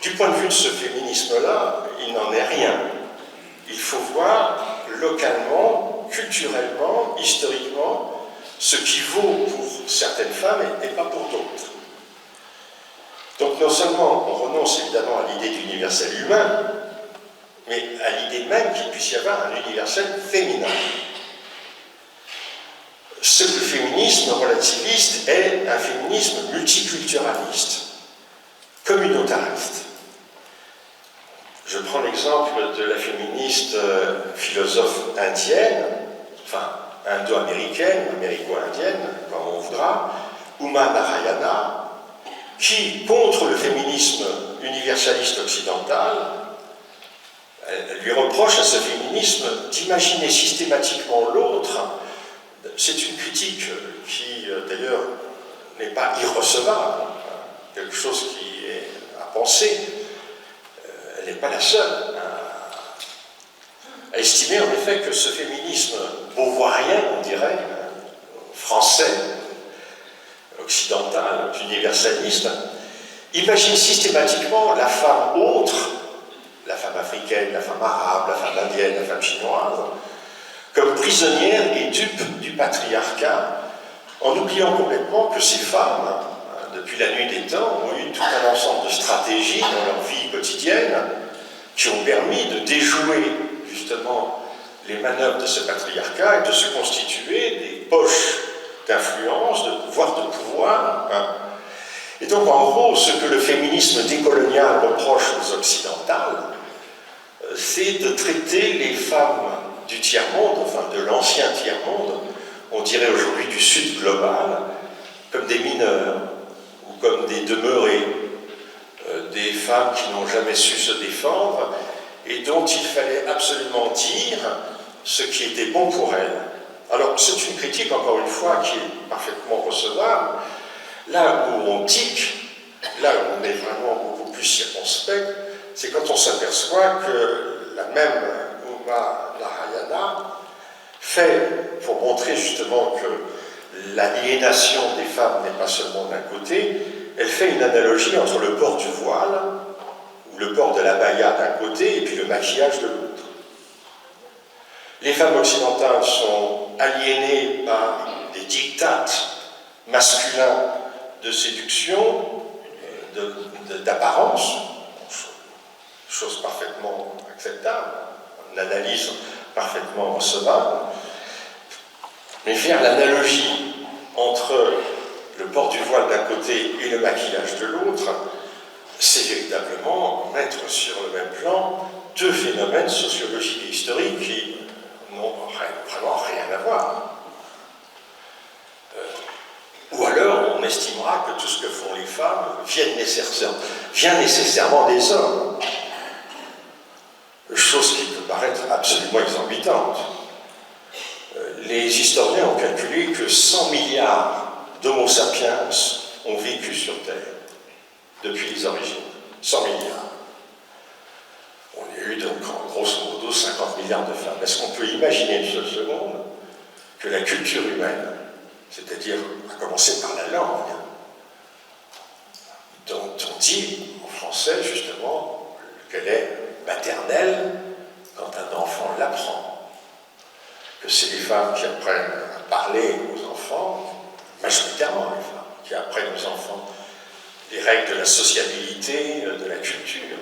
Du point de vue de ce féminisme-là, il n'en est rien. Il faut voir localement, culturellement, historiquement, ce qui vaut pour certaines femmes et pas pour d'autres. Donc non seulement on renonce évidemment à l'idée d'universel humain, mais à l'idée même qu'il puisse y avoir un universel féminin. Ce féminisme relativiste est un féminisme multiculturaliste, communautariste. Je prends l'exemple de la féministe philosophe indienne, enfin indo-américaine, américo-indienne, comme on voudra, Uma Narayana, qui, contre le féminisme universaliste occidental, elle lui reproche à ce féminisme d'imaginer systématiquement l'autre. C'est une critique qui, d'ailleurs, n'est pas irrecevable, quelque chose qui est à penser. Elle n'est pas la seule à estimer, en effet, que ce féminisme beauvoirien, on dirait, français, occidental, universaliste, imagine systématiquement la femme autre, la femme africaine, la femme arabe, la femme indienne, la femme chinoise, comme prisonnière et dupe du patriarcat, en oubliant complètement que ces femmes, depuis la nuit des temps, ont eu tout un ensemble de stratégies dans leur vie quotidienne qui ont permis de déjouer justement les manœuvres de ce patriarcat et de se constituer des poches d'influence, voire de pouvoir. Et donc en gros, ce que le féminisme décolonial reproche aux occidentales, c'est de traiter les femmes du tiers-monde, enfin de l'ancien tiers-monde, on dirait aujourd'hui du sud global, comme des mineurs, ou comme des demeurés, des femmes qui n'ont jamais su se défendre, et dont il fallait absolument dire ce qui était bon pour elles. Alors c'est une critique, encore une fois, qui est parfaitement recevable. Là où on tique, là où on est vraiment beaucoup plus circonspect, c'est quand on s'aperçoit que la même Uma Narayana fait, pour montrer justement que l'aliénation des femmes n'est pas seulement d'un côté, elle fait une analogie entre le port du voile, ou le port de l'abaya d'un côté, et puis le maquillage de l'autre. Les femmes occidentales sont aliénées par des dictates masculins de séduction, d'apparence, chose parfaitement acceptable, une analyse parfaitement recevable, mais faire l'analogie entre le port du voile d'un côté et le maquillage de l'autre, c'est véritablement mettre sur le même plan deux phénomènes sociologiques et historiques qui n'ont vraiment rien à voir. Ou alors on estimera que tout ce que font les femmes vient nécessairement des hommes. Chose qui peut paraître absolument exorbitante. Les historiens ont calculé que 100 milliards d'Homo sapiens ont vécu sur Terre depuis les origines. 100 milliards. On a eu donc en grosso modo 50 milliards de femmes. Est-ce qu'on peut imaginer une seule seconde que la culture humaine, c'est-à-dire à commencer par la langue, dont on dit en français justement qu'elle est maternelle quand un enfant l'apprend, que c'est les femmes qui apprennent à parler aux enfants, majoritairement les femmes, qui apprennent aux enfants les règles de la sociabilité, de la culture,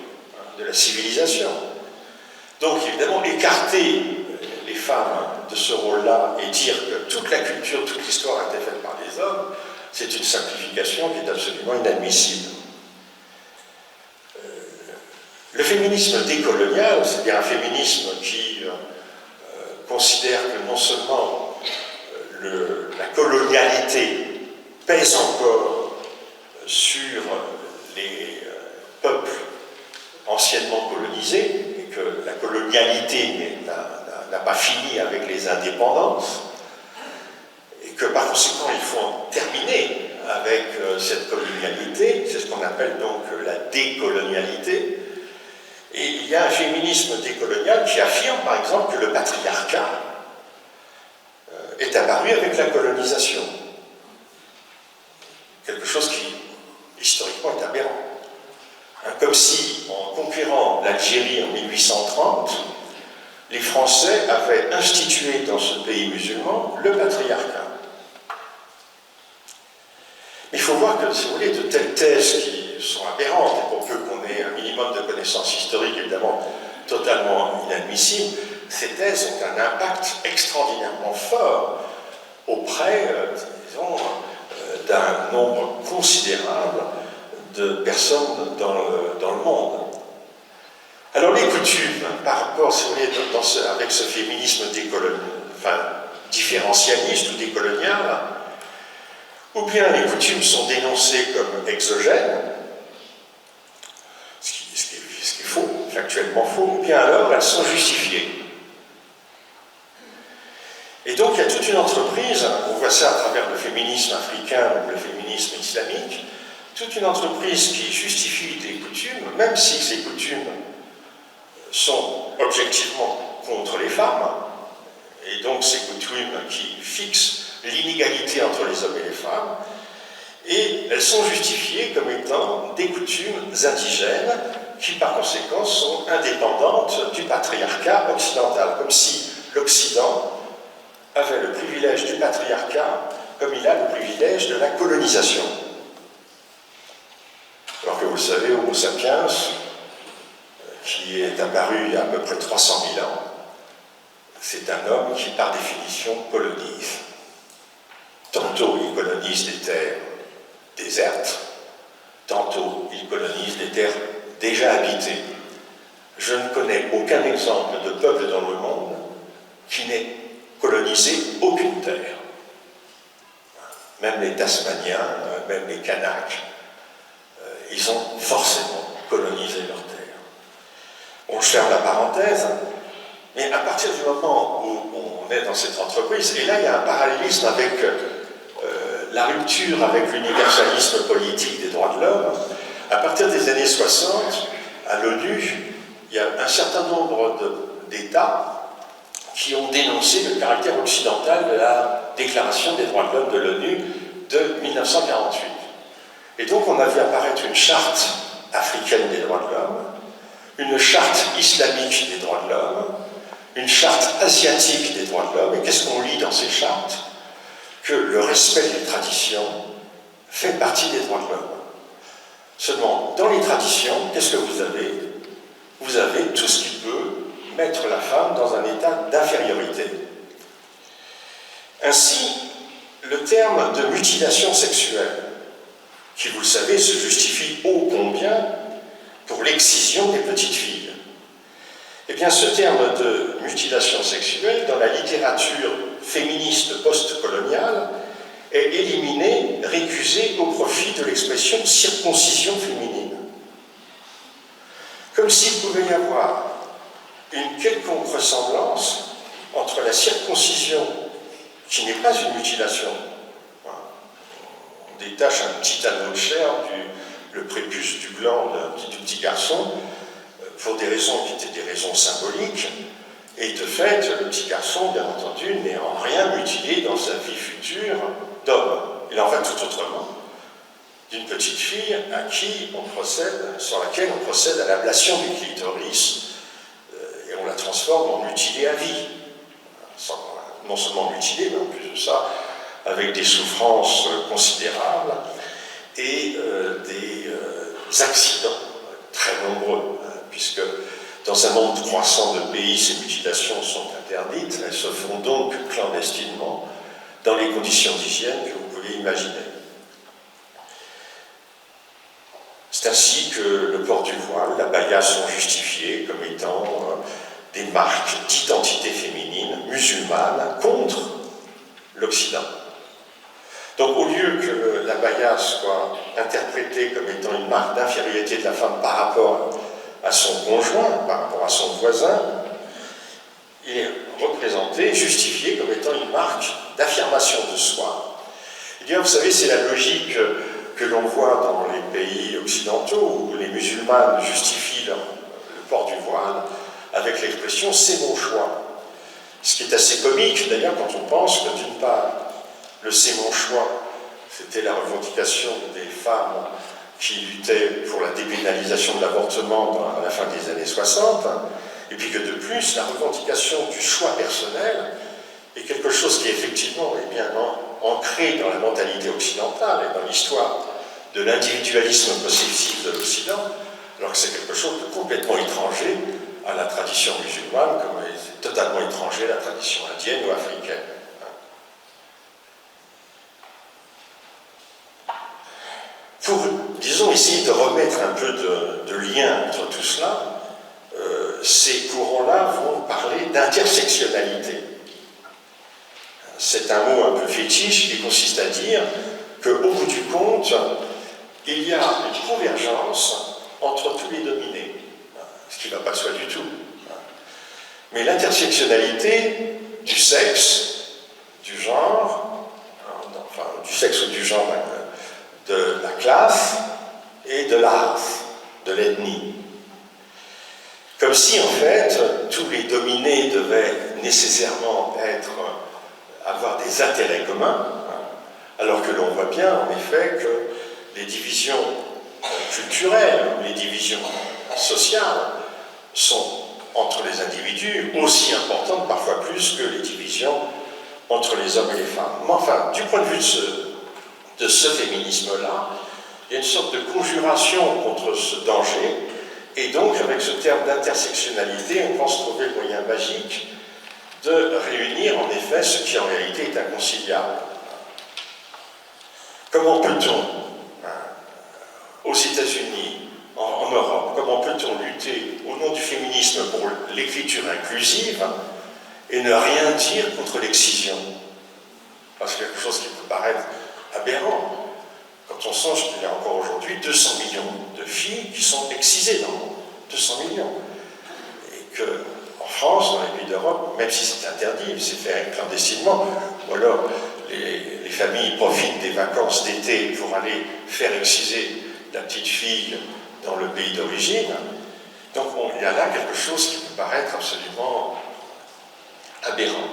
de la civilisation. Donc évidemment, écarter les femmes de ce rôle-là et dire que toute la culture, toute l'histoire a été faite par les hommes, c'est une simplification qui est absolument inadmissible. Le féminisme décolonial, c'est-à-dire un féminisme qui considère que non seulement la colonialité pèse encore sur les peuples anciennement colonisés, et que la colonialité n'a pas fini avec les indépendances, et que par conséquent il faut en terminer avec cette colonialité, c'est ce qu'on appelle donc la décolonialité. Et il y a un féminisme décolonial qui affirme par exemple que le patriarcat est apparu avec la colonisation. Quelque chose qui historiquement est aberrant. Comme si, en conquérant l'Algérie en 1830, les Français avaient institué dans ce pays musulman le patriarcat. Mais il faut voir que, si vous voulez, de telles thèses qui sont aberrantes, et pour peu qu'on ait un minimum de connaissances historiques, évidemment, totalement inadmissibles, ces thèses ont un impact extraordinairement fort auprès, disons, d'un nombre considérable de personnes dans le monde. Alors les coutumes, par rapport, si vous voulez, avec ce féminisme différentialiste ou décolonial, ou bien les coutumes sont dénoncées comme exogènes, ce qui est faux, factuellement faux, ou bien alors elles sont justifiées. Et donc il y a toute une entreprise, on voit ça à travers le féminisme africain ou le féminisme islamique, toute une entreprise qui justifie des coutumes, même si ces coutumes sont objectivement contre les femmes, et donc ces coutumes qui fixent l'inégalité entre les hommes et les femmes, et elles sont justifiées comme étant des coutumes indigènes qui par conséquent sont indépendantes du patriarcat occidental, comme si l'Occident avait le privilège du patriarcat comme il a le privilège de la colonisation. Alors que vous le savez, Homo sapiens, qui est apparu il y a à peu près 300 000 ans, c'est un homme qui, par définition, colonise. Tantôt, il colonise des terres désertes, tantôt, il colonise des terres déjà habitées. Je ne connais aucun exemple de peuple dans le monde qui n'ait colonisé aucune terre. Même les Tasmaniens, même les Kanaks, ils ont forcément colonisé leur terre. On ferme la parenthèse, mais à partir du moment où on est dans cette entreprise, et là il y a un parallélisme avec la rupture avec l'universalisme politique des droits de l'homme, à partir des années 60, à l'ONU, il y a un certain nombre d'États qui ont dénoncé le caractère occidental de la Déclaration des droits de l'homme de l'ONU de 1948. Et donc on a vu apparaître une charte africaine des droits de l'homme, une charte islamique des droits de l'homme, une charte asiatique des droits de l'homme. Et qu'est-ce qu'on lit dans ces chartes? Que le respect des traditions fait partie des droits de l'homme. Seulement, dans les traditions, qu'est-ce que vous avez? Vous avez tout ce qui peut mettre la femme dans un état d'infériorité. Ainsi, le terme de mutilation sexuelle, qui, vous le savez, se justifie ô combien pour l'excision des petites filles. Eh bien, ce terme de mutilation sexuelle, dans la littérature féministe post-coloniale, est éliminé, récusé au profit de l'expression circoncision féminine. Comme s'il pouvait y avoir une quelconque ressemblance entre la circoncision, qui n'est pas une mutilation. On détache un petit anneau de chair le prépuce du gland du petit garçon pour des raisons qui étaient des raisons symboliques, et de fait, le petit garçon, bien entendu, n'est en rien mutilé dans sa vie future d'homme. Il en va tout autrement d'une petite fille à qui on procède, sur laquelle on procède à l'ablation du clitoris, et on la transforme en mutilée à vie. Non seulement mutilée, mais en plus de ça, avec des souffrances considérables et des accidents très nombreux, puisque dans un nombre croissant de pays, ces mutilations sont interdites. Elles se font donc clandestinement dans les conditions d'hygiène que vous pouvez imaginer. C'est ainsi que le port du voile, la baya sont justifiés comme étant des marques d'identité féminine musulmane contre l'Occident. Donc au lieu que la baya soit interprétée comme étant une marque d'infériorité de la femme par rapport à son conjoint, par rapport à son voisin, il est représenté, justifié comme étant une marque d'affirmation de soi. Eh bien, vous savez, c'est la logique que l'on voit dans les pays occidentaux où les musulmanes justifient le port du voile avec l'expression « c'est mon choix ». Ce qui est assez comique d'ailleurs quand on pense que d'une part, le « c'est mon choix », c'était la revendication des femmes qui luttaient pour la dépénalisation de l'avortement à la fin des années 60, et puis que de plus, la revendication du choix personnel est quelque chose qui effectivement est bien ancré dans la mentalité occidentale et dans l'histoire de l'individualisme possessif de l'Occident, alors que c'est quelque chose de complètement étranger à la tradition musulmane, comme c'est totalement étranger à la tradition indienne ou africaine. Pour, disons, essayer de remettre un peu de lien entre tout cela, ces courants-là vont parler d'intersectionnalité. C'est un mot un peu fétiche qui consiste à dire qu'au bout du compte, il y a une convergence entre tous les dominés, ce qui ne va pas de soi du tout. Mais l'intersectionnalité du sexe, du genre, enfin du sexe ou du genre, de la classe et de la race, de l'ethnie. Comme si, en fait, tous les dominés devaient nécessairement avoir des intérêts communs, alors que l'on voit bien, en effet, que les divisions culturelles, les divisions sociales sont entre les individus aussi importantes, parfois plus que les divisions entre les hommes et les femmes. Mais enfin, du point de vue de ce féminisme-là, il y a une sorte de conjuration contre ce danger, et donc avec ce terme d'intersectionnalité, on pense trouver le moyen magique de réunir en effet ce qui en réalité est inconciliable. Comment peut-on, aux États-Unis, en Europe, comment peut-on lutter au nom du féminisme pour l'écriture inclusive et ne rien dire contre l'excision? Parce que quelque chose qui peut paraître aberrant. Quand on songe qu'il y a encore aujourd'hui 200 millions de filles qui sont excisées dans le monde, 200 millions. Et qu'en France, dans les pays d'Europe, même si c'est interdit, c'est fait clandestinement, ou alors les familles profitent des vacances d'été pour aller faire exciser la petite fille dans le pays d'origine. Donc il y a là quelque chose qui peut paraître absolument aberrant.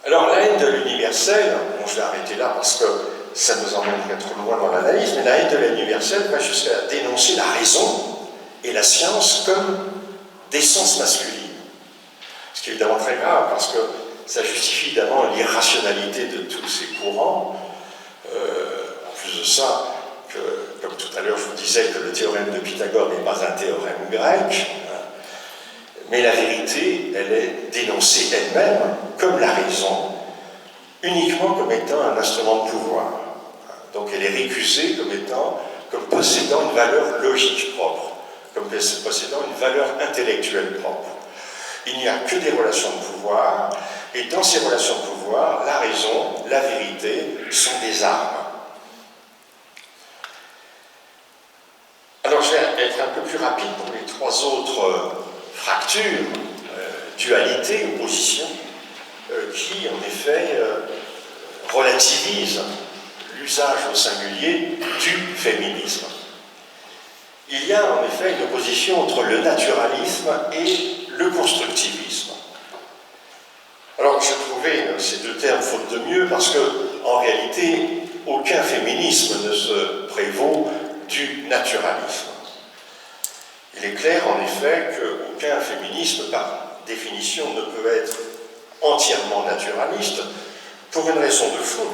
Alors la haine de l'universel, bon, je vais arrêter là parce que ça nous emmènerait trop loin dans l'analyse, mais la haine de l'universel va jusqu'à dénoncer la raison et la science comme d'essence masculine. Ce qui est évidemment très grave parce que ça justifie évidemment l'irrationalité de tous ces courants. En plus de ça, comme tout à l'heure je vous disais que le théorème de Pythagore n'est pas un théorème grec, mais la vérité, elle est dénoncée elle-même comme la raison, uniquement comme étant un instrument de pouvoir. Donc elle est récusée comme possédant une valeur logique propre, comme possédant une valeur intellectuelle propre. Il n'y a que des relations de pouvoir, et dans ces relations de pouvoir, la raison, la vérité sont des armes. Alors je vais être un peu plus rapide pour les trois autres fractures, dualité, opposition, qui en effet relativisent l'usage au singulier du féminisme. Il y a en effet une opposition entre le naturalisme et le constructivisme. Alors j'ai trouvé ces deux termes faute de mieux parce qu'en réalité, aucun féminisme ne se prévaut du naturalisme. Il est clair en effet qu'aucun féminisme, par définition, ne peut être entièrement naturaliste pour une raison de fond.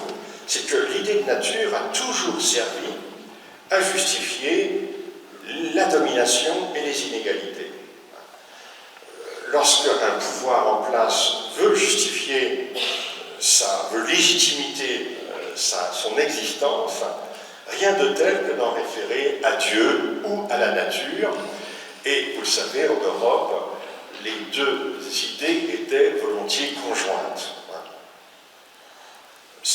C'est que l'idée de nature a toujours servi à justifier la domination et les inégalités. Lorsqu'un pouvoir en place veut justifier, veut légitimiter son existence, rien de tel que d'en référer à Dieu ou à la nature. Et vous le savez, en Europe, les deux idées étaient volontiers conjointes.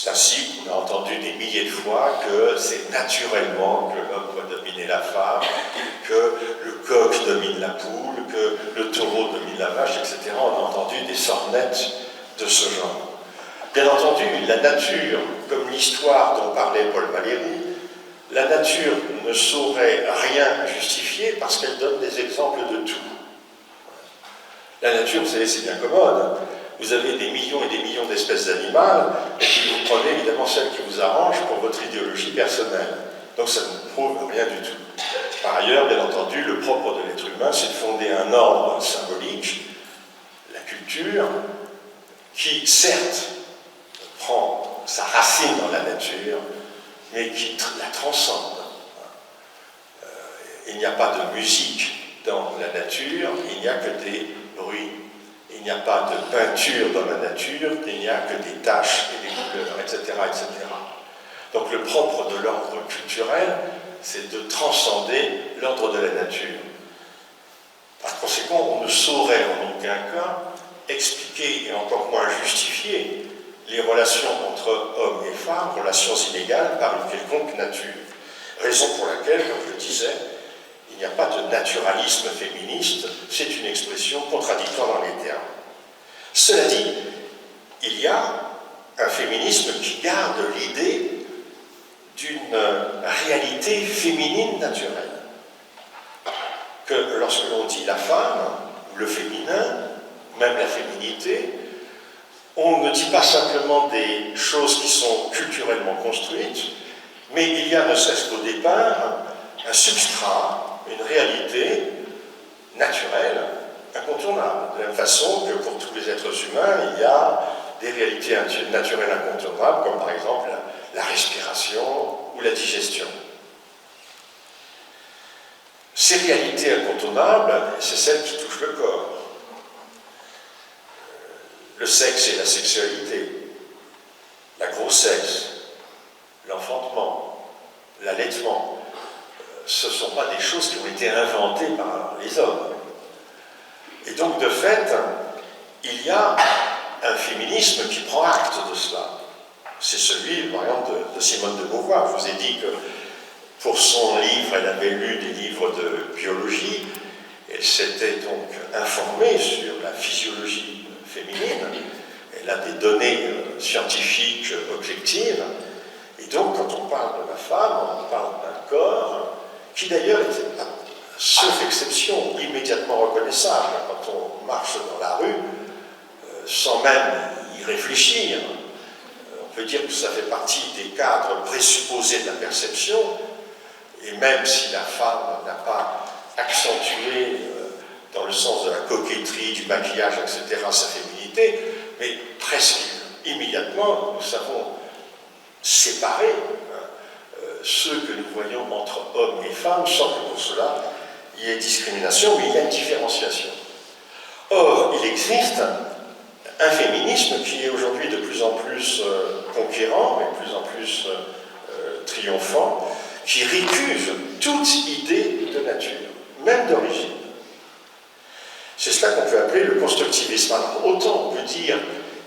C'est ainsi qu'on a entendu des milliers de fois que c'est naturellement que l'homme doit dominer la femme, que le coq domine la poule, que le taureau domine la vache, etc. On a entendu des sornettes de ce genre. Bien entendu, la nature, comme l'histoire dont parlait Paul Valéry, la nature ne saurait rien justifier parce qu'elle donne des exemples de tout. La nature, vous savez, c'est bien commode. Vous avez des millions et des millions d'espèces animales, et puis vous prenez évidemment celle qui vous arrange pour votre idéologie personnelle. Donc ça ne prouve rien du tout. Par ailleurs, bien entendu, le propre de l'être humain, c'est de fonder un ordre symbolique, la culture, qui certes prend sa racine dans la nature, mais qui la transcende. Il n'y a pas de musique dans la nature, il n'y a que des bruits. Il n'y a pas de peinture dans la nature, il n'y a que des taches et des couleurs, etc., etc. Donc le propre de l'ordre culturel, c'est de transcender l'ordre de la nature. Par conséquent, on ne saurait en aucun cas expliquer et encore moins justifier les relations entre hommes et femmes, relations inégales, par une quelconque nature. Raison pour laquelle, comme je le disais, il n'y a pas de naturalisme féministe, c'est une expression contradictoire dans les termes. Cela dit, il y a un féminisme qui garde l'idée d'une réalité féminine naturelle. Que lorsque l'on dit la femme, ou le féminin, même la féminité, on ne dit pas simplement des choses qui sont culturellement construites, mais il y a, ne serait-ce qu'au départ, un substrat, une réalité naturelle, incontournable. De la même façon que pour tous les êtres humains, il y a des réalités naturelles incontournables, comme par exemple la respiration ou la digestion. Ces réalités incontournables, c'est celles qui touchent le corps. Le sexe et la sexualité, la grossesse, l'enfantement, l'allaitement, ce ne sont pas des choses qui ont été inventées par les hommes. Et donc, de fait, il y a un féminisme qui prend acte de cela. C'est celui, par exemple, de Simone de Beauvoir. Je vous ai dit que pour son livre, elle avait lu des livres de biologie. Elle s'était donc informée sur la physiologie féminine. Elle a des données scientifiques objectives. Et donc, quand on parle de la femme, on parle d'un corps qui d'ailleurs était, sauf exception, immédiatement reconnaissable. Quand on marche dans la rue, sans même y réfléchir, on peut dire que ça fait partie des cadres présupposés de la perception, et même si la femme n'a pas accentué, dans le sens de la coquetterie, du maquillage, etc., sa féminité, mais presque immédiatement, nous savons séparer ceux que nous voyons entre hommes et femmes, sans que pour cela il y ait discrimination, mais il y a une différenciation. Or, il existe un féminisme qui est aujourd'hui de plus en plus conquérant, et de plus en plus triomphant, qui récuse toute idée de nature, même d'origine. C'est cela qu'on peut appeler le constructivisme. Alors, autant on peut dire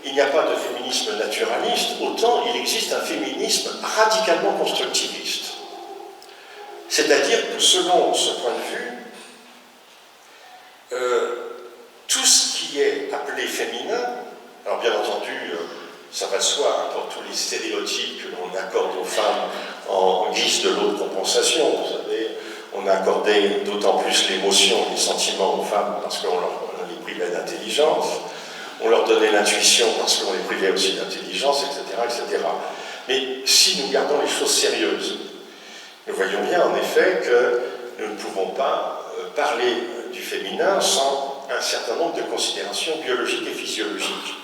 il n'y a pas de féminisme naturaliste, autant il existe un féminisme radicalement constructiviste. C'est-à-dire que selon ce point de vue, tout ce qui est appelé féminin, alors bien entendu, ça va de soi pour tous les stéréotypes que l'on accorde aux femmes en guise de lot de compensation. Vous savez, on a accordé d'autant plus l'émotion, les sentiments aux femmes parce qu'on les privait d'intelligence. On leur donnait l'intuition parce qu'on les privait aussi d'intelligence, etc., etc. Mais si nous gardons les choses sérieuses, nous voyons bien en effet que nous ne pouvons pas parler du féminin sans un certain nombre de considérations biologiques et physiologiques.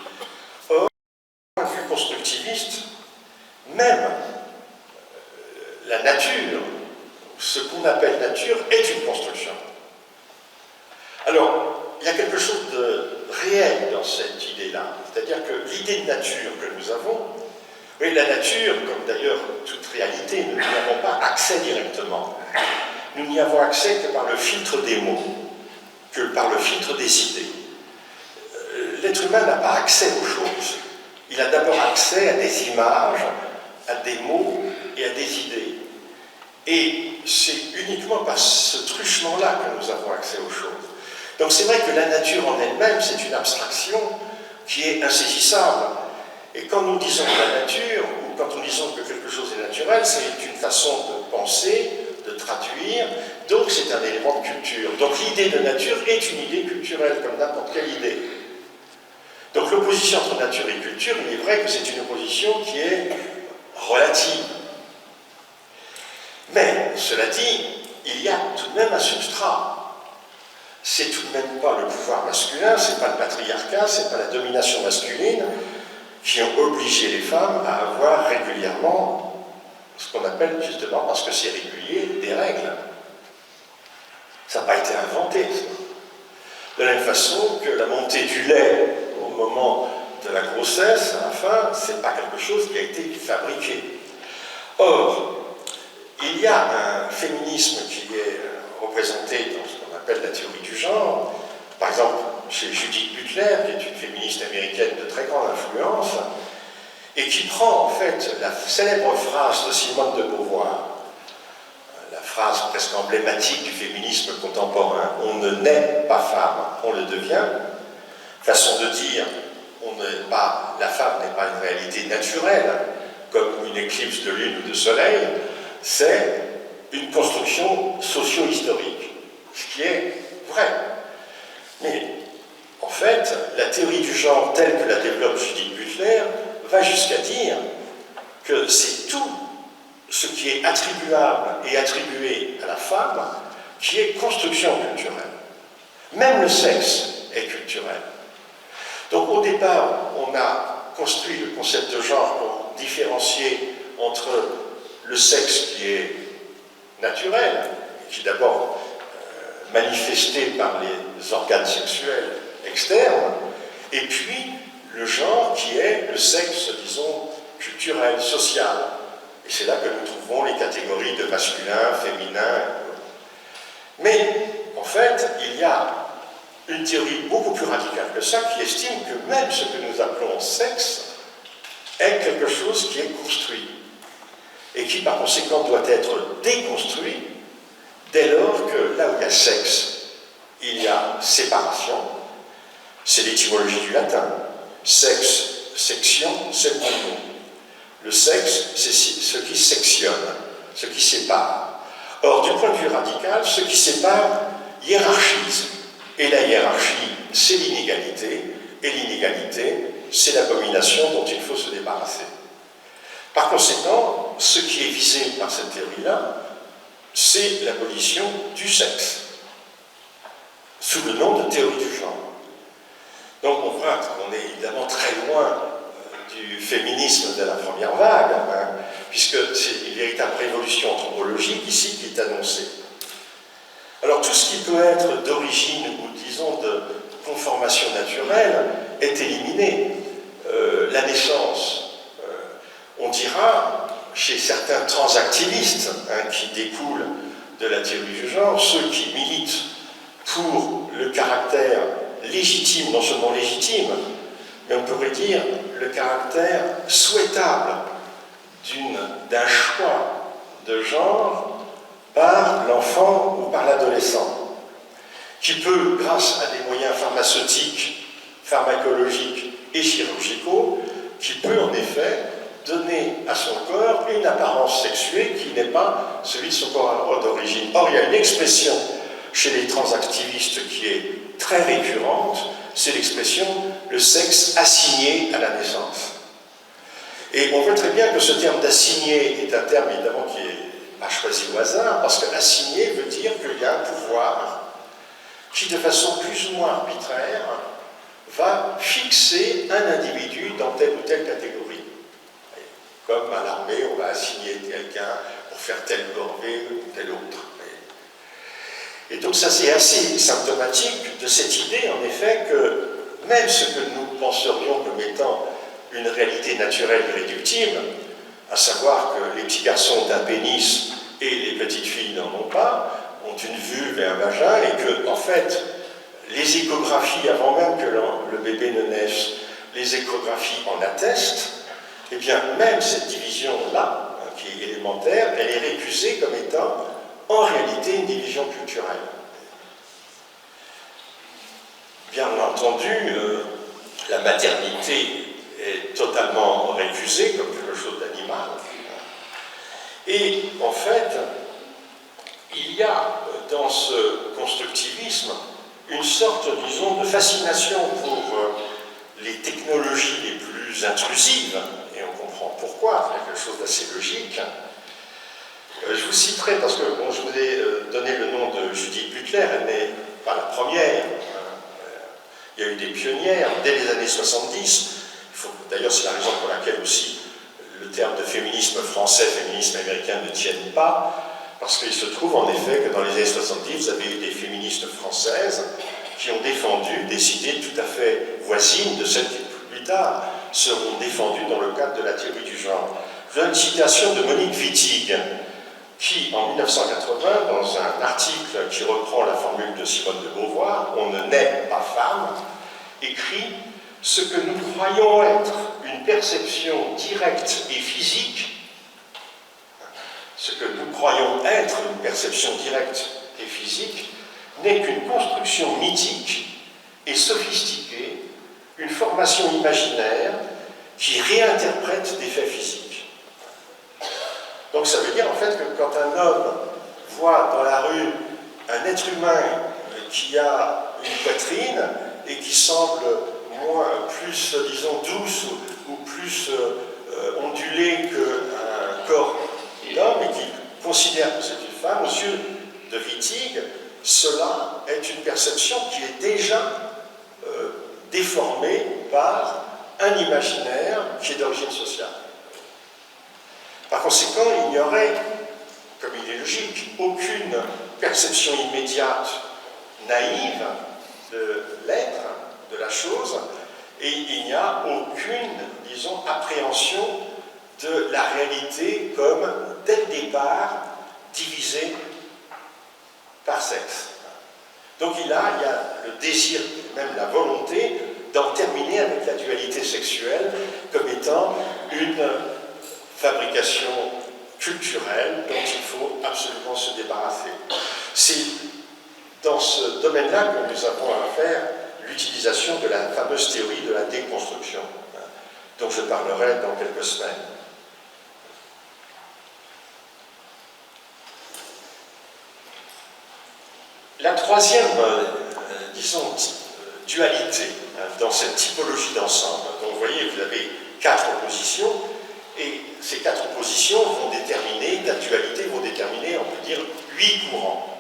Or, d'un point de vue constructiviste, même la nature, ce qu'on appelle nature, est une construction. Alors, il y a quelque chose de réel dans cette idée-là. C'est-à-dire que l'idée de nature que nous avons, oui, la nature, comme d'ailleurs toute réalité, nous n'y avons pas accès directement. Nous n'y avons accès que par le filtre des mots, que par le filtre des idées. L'être humain n'a pas accès aux choses. il a d'abord accès à des images, à des mots et à des idées. Et c'est uniquement par ce truchement-là que nous avons accès aux choses. Donc c'est vrai que la nature en elle-même, c'est une abstraction qui est insaisissable. Et quand nous disons la nature, ou quand nous disons que quelque chose est naturel, c'est une façon de penser, de traduire, donc c'est un élément de culture. Donc l'idée de nature est une idée culturelle, comme n'importe quelle idée. Donc l'opposition entre nature et culture, il est vrai que c'est une opposition qui est relative. Mais, cela dit, il y a tout de même un substrat. C'est tout de même pas le pouvoir masculin, c'est pas le patriarcat, c'est pas la domination masculine qui ont obligé les femmes à avoir régulièrement ce qu'on appelle, justement, parce que c'est régulier, des règles. Ça n'a pas été inventé, ça. De la même façon que la montée du lait au moment de la grossesse, à la fin, c'est pas quelque chose qui a été fabriqué. Or, il y a un féminisme qui est représenté dans ce qu'on appelle la théorie du genre. Par exemple, chez Judith Butler, qui est une féministe américaine de très grande influence, et qui prend en fait la célèbre phrase de Simone de Beauvoir, la phrase presque emblématique du féminisme contemporain, « On ne naît pas femme, on le devient », façon de dire, la femme n'est pas une réalité naturelle, comme une éclipse de lune ou de soleil, c'est une construction socio-historique, ce qui est vrai. Mais, en fait, la théorie du genre telle que la développe Judith Butler va jusqu'à dire que c'est tout ce qui est attribuable et attribué à la femme qui est construction culturelle. Même le sexe est culturel. Donc, au départ, on a construit le concept de genre pour différencier entre le sexe qui est naturel, qui est d'abord manifesté par les organes sexuels externes, et puis le genre qui est le sexe, disons, culturel, social. Et c'est là que nous trouvons les catégories de masculin, féminin. Mais, en fait, il y a une théorie beaucoup plus radicale que ça qui estime que même ce que nous appelons sexe est quelque chose qui est construit et qui par conséquent doit être déconstruit dès lors que là où il y a sexe, il y a séparation. C'est l'étymologie du latin. Sexe, section, c'est le bon mot. Le sexe, c'est ce qui sectionne, ce qui sépare. Or, du point de vue radical, ce qui sépare hiérarchise. Et la hiérarchie, c'est l'inégalité. Et l'inégalité, c'est l'abomination dont il faut se débarrasser. Par conséquent, ce qui est visé par cette théorie-là, c'est l'abolition du sexe, sous le nom de théorie du genre. Donc on voit qu'on est évidemment très loin du féminisme de la première vague, puisque c'est une véritable révolution anthropologique ici qui est annoncée. Alors tout ce qui peut être d'origine ou disons de conformation naturelle est éliminé. La naissance, on dira, chez certains transactivistes qui découlent de la théorie du genre, ceux qui militent pour le caractère légitime, non seulement légitime, mais on pourrait dire le caractère souhaitable d'un choix de genre par l'enfant ou par l'adolescent, qui peut, grâce à des moyens pharmaceutiques, pharmacologiques et chirurgicaux, qui peut en effet donner à son corps une apparence sexuée qui n'est pas celui de son corps d'origine. Or, il y a une expression chez les transactivistes qui est très récurrente, c'est l'expression « le sexe assigné à la naissance ». Et on voit très bien que ce terme d'assigné est un terme évidemment qui n'est pas choisi au hasard, parce que assigné veut dire qu'il y a un pouvoir qui, de façon plus ou moins arbitraire, va fixer un individu dans telle ou telle catégorie. Comme à l'armée, on va assigner quelqu'un pour faire telle corvée ou telle autre. Et donc ça, c'est assez symptomatique de cette idée, en effet, que même ce que nous penserions comme étant une réalité naturelle irréductible, à savoir que les petits garçons ont un pénis et les petites filles n'en ont pas, ont une vulve et un vagin, et que, en fait, les échographies, avant même que le bébé ne naisse, les échographies en attestent, eh bien, même cette division-là, qui est élémentaire, elle est récusée comme étant, en réalité, une division culturelle. Bien entendu, la maternité est totalement récusée comme quelque chose d'animal. Et en fait, il y a dans ce constructivisme une sorte, disons, de fascination pour les technologies les plus intrusives, et on comprend pourquoi, c'est quelque chose d'assez logique. Je vous citerai, parce que bon, je vous ai donné le nom de Judith Butler, elle n'est pas la première. Il y a eu des pionnières dès les années 70. D'ailleurs, c'est la raison pour laquelle aussi le terme de féminisme français, féminisme américain ne tiennent pas, parce qu'il se trouve en effet que dans les années 70, vous avez eu des féministes françaises qui ont défendu des idées tout à fait voisines de celles qui, plus tard, seront défendues dans le cadre de la théorie du genre. Je donne une citation de Monique Wittig, qui, en 1980, dans un article qui reprend la formule de Simone de Beauvoir, « On ne naît pas femme », écrit « Ce que nous croyons être une perception directe et physique, ce que nous croyons être une perception directe et physique, n'est qu'une construction mythique et sophistiquée, une formation imaginaire qui réinterprète des faits physiques. » Donc ça veut dire en fait que quand un homme voit dans la rue un être humain qui a une poitrine et qui semble plus, disons, douce ou plus ondulée qu'un corps d'homme et qu'il considère que c'est une femme, aux yeux de Wittig, cela est une perception qui est déjà déformée par un imaginaire qui est d'origine sociale. Par conséquent, il n'y aurait, comme il est logique, aucune perception immédiate, naïve de l'être, de la chose, et il n'y a aucune, disons, appréhension de la réalité comme, dès le départ, divisée par sexe. Donc il y a le désir, même la volonté, d'en terminer avec la dualité sexuelle comme étant une fabrication culturelle dont il faut absolument se débarrasser. C'est dans ce domaine-là que nous avons à faire l'utilisation de la fameuse théorie de la déconstruction, dont je parlerai dans quelques semaines. La troisième, disons, dualité dans cette typologie d'ensemble, donc vous voyez, vous avez 4 oppositions, et ces 4 oppositions vont déterminer, la dualité vont déterminer, on peut dire, 8 courants,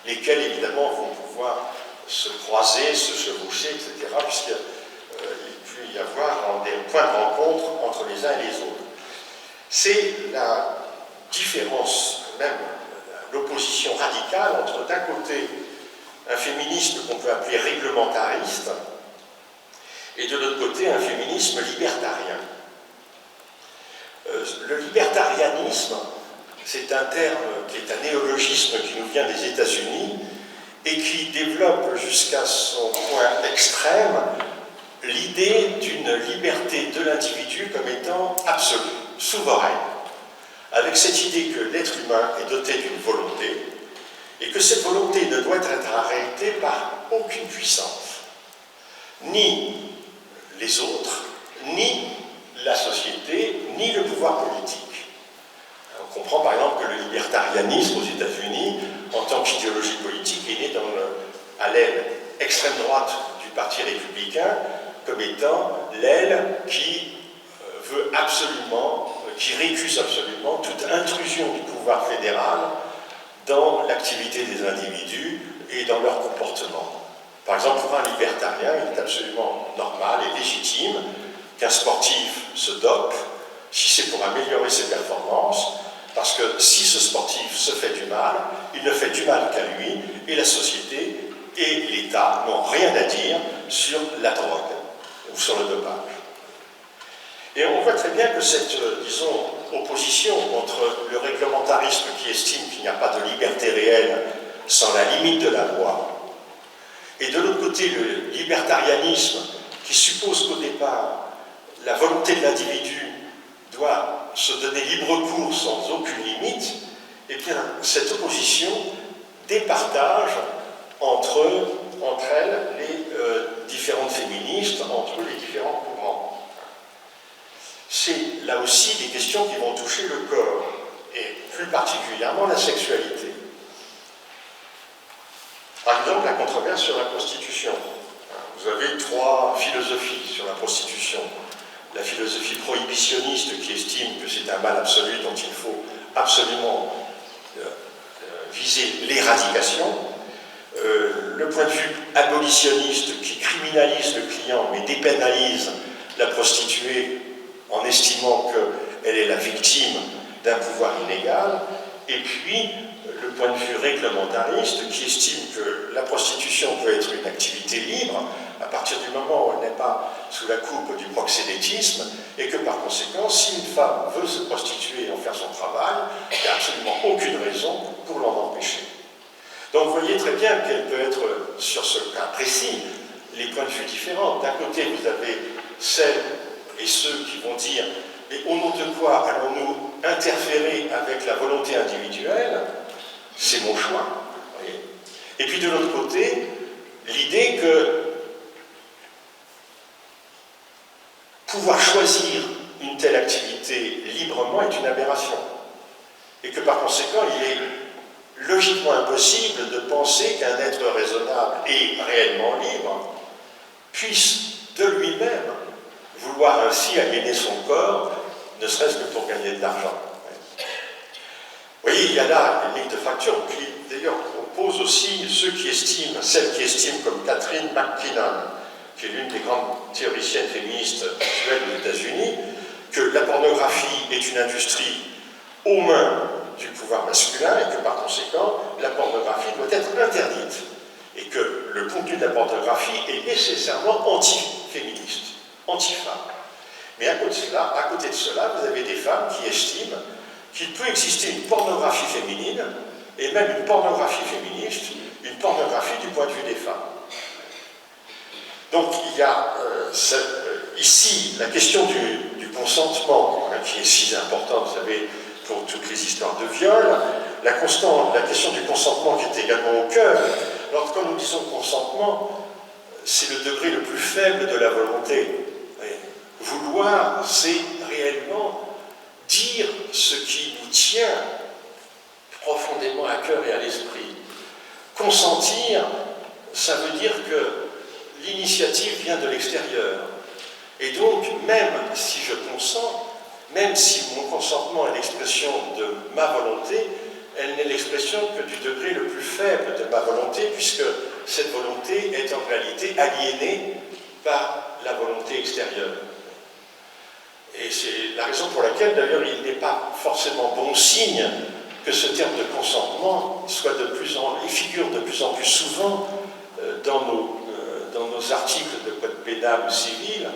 lesquels évidemment vont pouvoir se croiser, se chevaucher, etc., puisqu'il peut y avoir des points de rencontre entre les uns et les autres. C'est la différence, même l'opposition radicale entre, d'un côté, un féminisme qu'on peut appeler réglementariste, et de l'autre côté, un féminisme libertarien. Le libertarianisme, c'est un terme qui est un néologisme qui nous vient des États-Unis et qui développe jusqu'à son point extrême l'idée d'une liberté de l'individu comme étant absolue, souveraine, avec cette idée que l'être humain est doté d'une volonté et que cette volonté ne doit être arrêtée par aucune puissance, ni les autres, ni la société, ni le pouvoir politique. On comprend par exemple que le libertarianisme aux États-Unis, en tant qu'idéologie politique, est né à l'aile extrême droite du Parti républicain comme étant l'aile qui veut absolument, qui récuse absolument toute intrusion du pouvoir fédéral dans l'activité des individus et dans leur comportement. Par exemple, pour un libertarien, il est absolument normal et légitime qu'un sportif se dope si c'est pour améliorer ses performances, parce que si ce sportif se fait du mal, il ne fait du mal qu'à lui, et la société et l'État n'ont rien à dire sur la drogue ou sur le dopage. Et on voit très bien que cette, disons, opposition entre le réglementarisme qui estime qu'il n'y a pas de liberté réelle sans la limite de la loi, et de l'autre côté le libertarianisme qui suppose qu'au départ, la volonté de l'individu doit se donner libre cours sans aucune limite, eh bien, cette opposition départage entre elles les différentes féministes, entre les différents courants. C'est là aussi des questions qui vont toucher le corps, et plus particulièrement la sexualité. Par exemple, la controverse sur la prostitution. Vous avez 3 philosophies sur la prostitution. La philosophie prohibitionniste qui estime que c'est un mal absolu dont il faut absolument viser l'éradication. Le point de vue abolitionniste qui criminalise le client mais dépénalise la prostituée en estimant qu'elle est la victime d'un pouvoir inégal. Et puis, le point de vue réglementariste qui estime que la prostitution peut être une activité libre à partir du moment où elle n'est pas sous la coupe du proxénétisme et que par conséquent, si une femme veut se prostituer et en faire son travail, il n'y a absolument aucune raison pour l'en empêcher. Donc vous voyez très bien quel peut être, sur ce cas précis, les points de vue différents. D'un côté, vous avez celles et ceux qui vont dire « mais au nom de quoi allons-nous interférer avec la volonté individuelle ? C'est mon choix. » Et puis de l'autre côté, l'idée que pouvoir choisir une telle activité librement est une aberration. Et que par conséquent, il est logiquement impossible de penser qu'un être raisonnable et réellement libre puisse de lui-même vouloir ainsi aliéner son corps, ne serait-ce que pour gagner de l'argent. Vous voyez, il y a là une ligne de fracture qui, d'ailleurs, oppose aussi celles qui estiment, comme Catherine McKinnon, qui est l'une des grandes théoriciennes féministes actuelles aux États-Unis, que la pornographie est une industrie aux mains du pouvoir masculin et que par conséquent, la pornographie doit être interdite. Et que le contenu de la pornographie est nécessairement anti-féministe, anti-femme. Mais à côté de cela, vous avez des femmes qui estiment qu'il peut exister une pornographie féminine et même une pornographie féministe, une pornographie du point de vue des femmes. Donc il y a ici la question du consentement, qui est si importante, vous savez, pour toutes les histoires de viol, la question du consentement qui est également au cœur. Alors quand nous disons consentement, c'est le degré le plus faible de la volonté. Vouloir, c'est réellement dire ce qui nous tient profondément à cœur et à l'esprit. Consentir, ça veut dire que l'initiative vient de l'extérieur. Et donc, même si je consens, même si mon consentement est l'expression de ma volonté, elle n'est l'expression que du degré le plus faible de ma volonté, puisque cette volonté est en réalité aliénée par la volonté extérieure. Et c'est la raison pour laquelle, d'ailleurs, il n'est pas forcément bon signe que ce terme de consentement figure de plus en plus souvent dans nos articles de code pénal ou civil.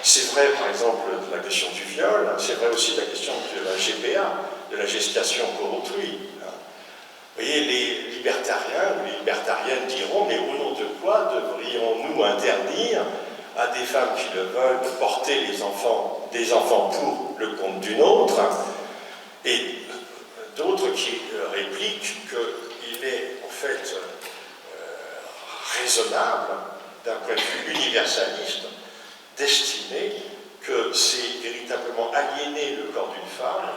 C'est vrai, par exemple, de la question du viol, c'est vrai aussi de la question de la GPA, de la gestation pour autrui. Vous voyez, les libertariens ou les libertariennes diront, mais au nom de quoi devrions-nous interdire à des femmes qui le veulent de porter des enfants pour le compte d'une autre, et d'autres qui répliquent qu'il est en fait raisonnable, d'un point de vue universaliste, d'estimer que c'est véritablement aliéner le corps d'une femme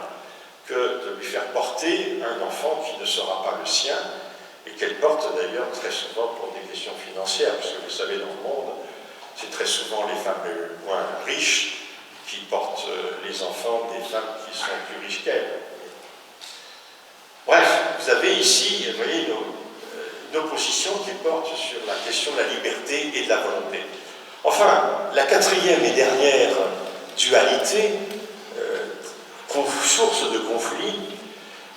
que de lui faire porter un enfant qui ne sera pas le sien, et qu'elle porte d'ailleurs très souvent pour des questions financières, parce que vous savez, dans le monde, c'est très souvent les femmes les moins riches qui portent les enfants des femmes qui sont plus riches qu'elles. Bref, vous avez ici, vous voyez, une opposition qui porte sur la question de la liberté et de la volonté. Enfin, la quatrième et dernière dualité, source de conflit,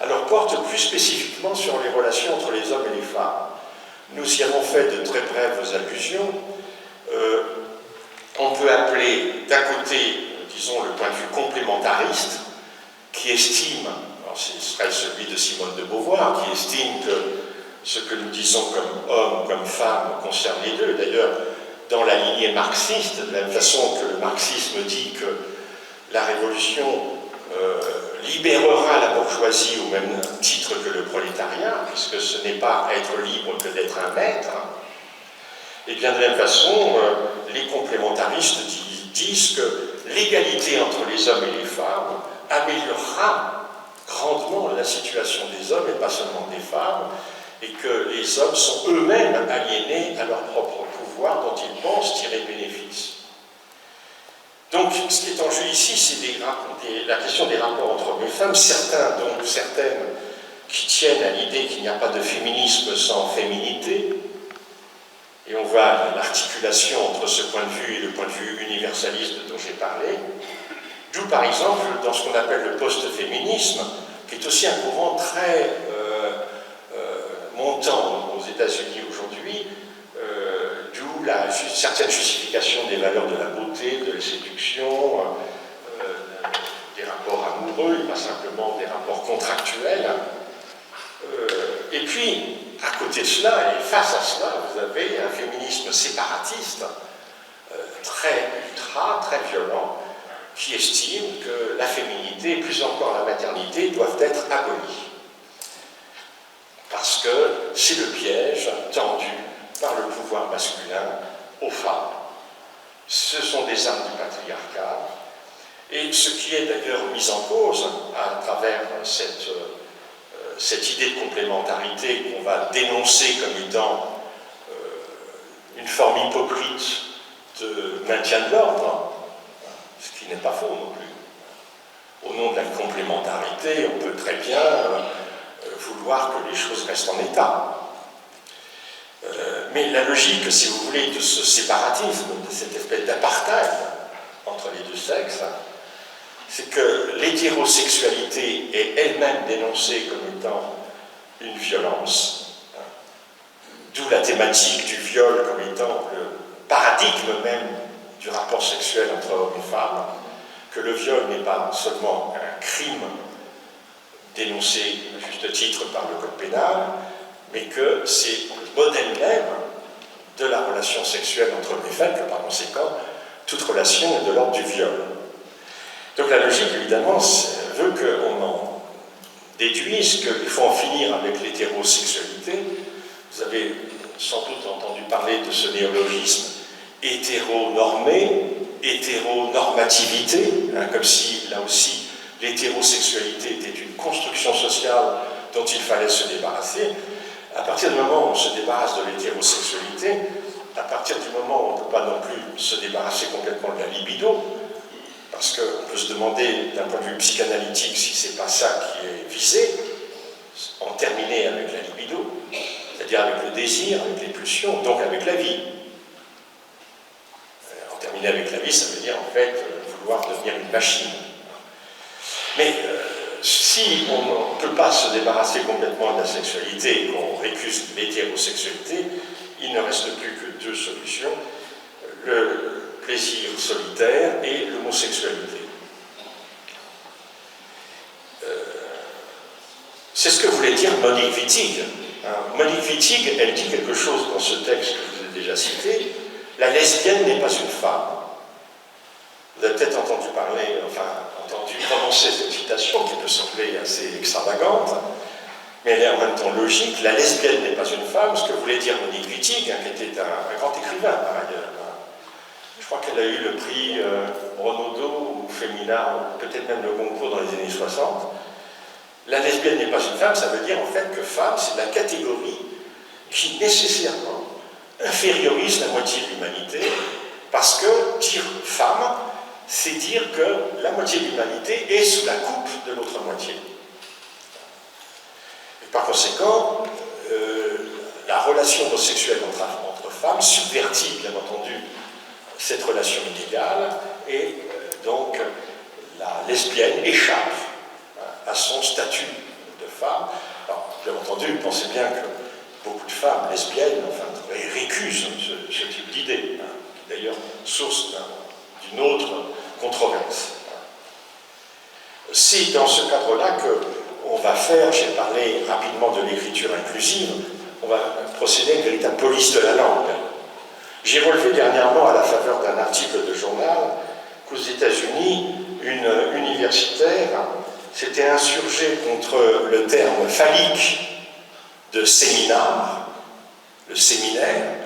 alors porte plus spécifiquement sur les relations entre les hommes et les femmes. Nous y avons fait de très brèves allusions. On peut appeler d'un côté, disons, le point de vue complémentariste, qui estime, alors ce serait celui de Simone de Beauvoir, qui estime que ce que nous disons comme homme, comme femme, concerne les deux. D'ailleurs, dans la lignée marxiste, de la même façon que le marxisme dit que la révolution libérera la bourgeoisie au même titre que le prolétariat, puisque ce n'est pas être libre que d'être un maître. Et bien de la même façon, les complémentaristes disent que l'égalité entre les hommes et les femmes améliorera grandement la situation des hommes et pas seulement des femmes, et que les hommes sont eux-mêmes aliénés à leur propre pouvoir dont ils pensent tirer bénéfice. Donc, ce qui est en jeu ici, c'est la question des rapports entre hommes et femmes. Certaines qui tiennent à l'idée qu'il n'y a pas de féminisme sans féminité, et on voit l'articulation entre ce point de vue et le point de vue universaliste dont j'ai parlé, d'où par exemple dans ce qu'on appelle le post-féminisme, qui est aussi un courant très montant aux États-Unis aujourd'hui, d'où certaine justification des valeurs de la beauté, de la séduction, des rapports amoureux, et pas simplement des rapports contractuels. Et puis, à côté de cela, et face à cela, vous avez un féminisme séparatiste, très ultra, très violent, qui estime que la féminité, et plus encore la maternité, doivent être abolies. Parce que c'est le piège tendu par le pouvoir masculin aux femmes. Ce sont des armes du patriarcat. Et ce qui est d'ailleurs mis en cause à travers cette idée de complémentarité qu'on va dénoncer comme étant une forme hypocrite de maintien de l'ordre, ce qui n'est pas faux non plus. Au nom de la complémentarité, on peut très bien vouloir que les choses restent en état. Mais la logique, si vous voulez, de ce séparatisme, de cette espèce d'apartheid entre les deux sexes, c'est que l'hétérosexualité est elle-même dénoncée comme étant une violence, d'où la thématique du viol comme étant le paradigme même du rapport sexuel entre hommes et femmes, que le viol n'est pas seulement un crime dénoncé à juste titre par le code pénal, mais que c'est le modèle même de la relation sexuelle entre hommes et femmes, que par conséquent, toute relation est de l'ordre du viol. Donc la logique, évidemment, veut qu'on en déduise qu'il faut en finir avec l'hétérosexualité. Vous avez sans doute entendu parler de ce néologisme hétéronormé, hétéronormativité, comme si, là aussi, l'hétérosexualité était une construction sociale dont il fallait se débarrasser. À partir du moment où on se débarrasse de l'hétérosexualité, à partir du moment où on ne peut pas non plus se débarrasser complètement de la libido, parce qu'on peut se demander d'un point de vue psychanalytique si c'est pas ça qui est visé, en terminer avec la libido, c'est-à-dire avec le désir, avec les pulsions, donc avec la vie. En terminer avec la vie, ça veut dire en fait vouloir devenir une machine. Mais si on ne peut pas se débarrasser complètement de la sexualité et qu'on récuse l'hétérosexualité, il ne reste plus que deux solutions, le plaisir solitaire et l'homosexualité. C'est ce que voulait dire Monique Wittig. Monique Wittig, elle dit quelque chose dans ce texte que je vous ai déjà cité, la lesbienne n'est pas une femme. Vous avez peut-être entendu prononcer cette citation qui peut sembler assez extravagante, mais elle est en même temps logique. La lesbienne n'est pas une femme, ce que voulait dire Monique Wittig, qui était un grand écrivain par ailleurs. Je crois qu'elle a eu le prix Renaudot ou Femina, peut-être même le Goncourt dans les années 60. La lesbienne n'est pas une femme, ça veut dire en fait que femme, c'est la catégorie qui nécessairement infériorise la moitié de l'humanité, parce que dire femme, c'est dire que la moitié de l'humanité est sous la coupe de l'autre moitié. Et par conséquent, la relation homosexuelle entre femmes subvertit, bien entendu, cette relation inégale, et donc la lesbienne échappe à son statut de femme. Alors, bien entendu, pensez bien que beaucoup de femmes lesbiennes récusent ce type d'idée, qui est d'ailleurs source d'une autre controverse. C'est dans ce cadre-là qu'on va faire, j'ai parlé rapidement de l'écriture inclusive, on va procéder à une véritable police de la langue. J'ai relevé dernièrement, à la faveur d'un article de journal, qu'aux États-Unis, une universitaire s'était insurgée contre le terme phallique de séminar, le séminaire,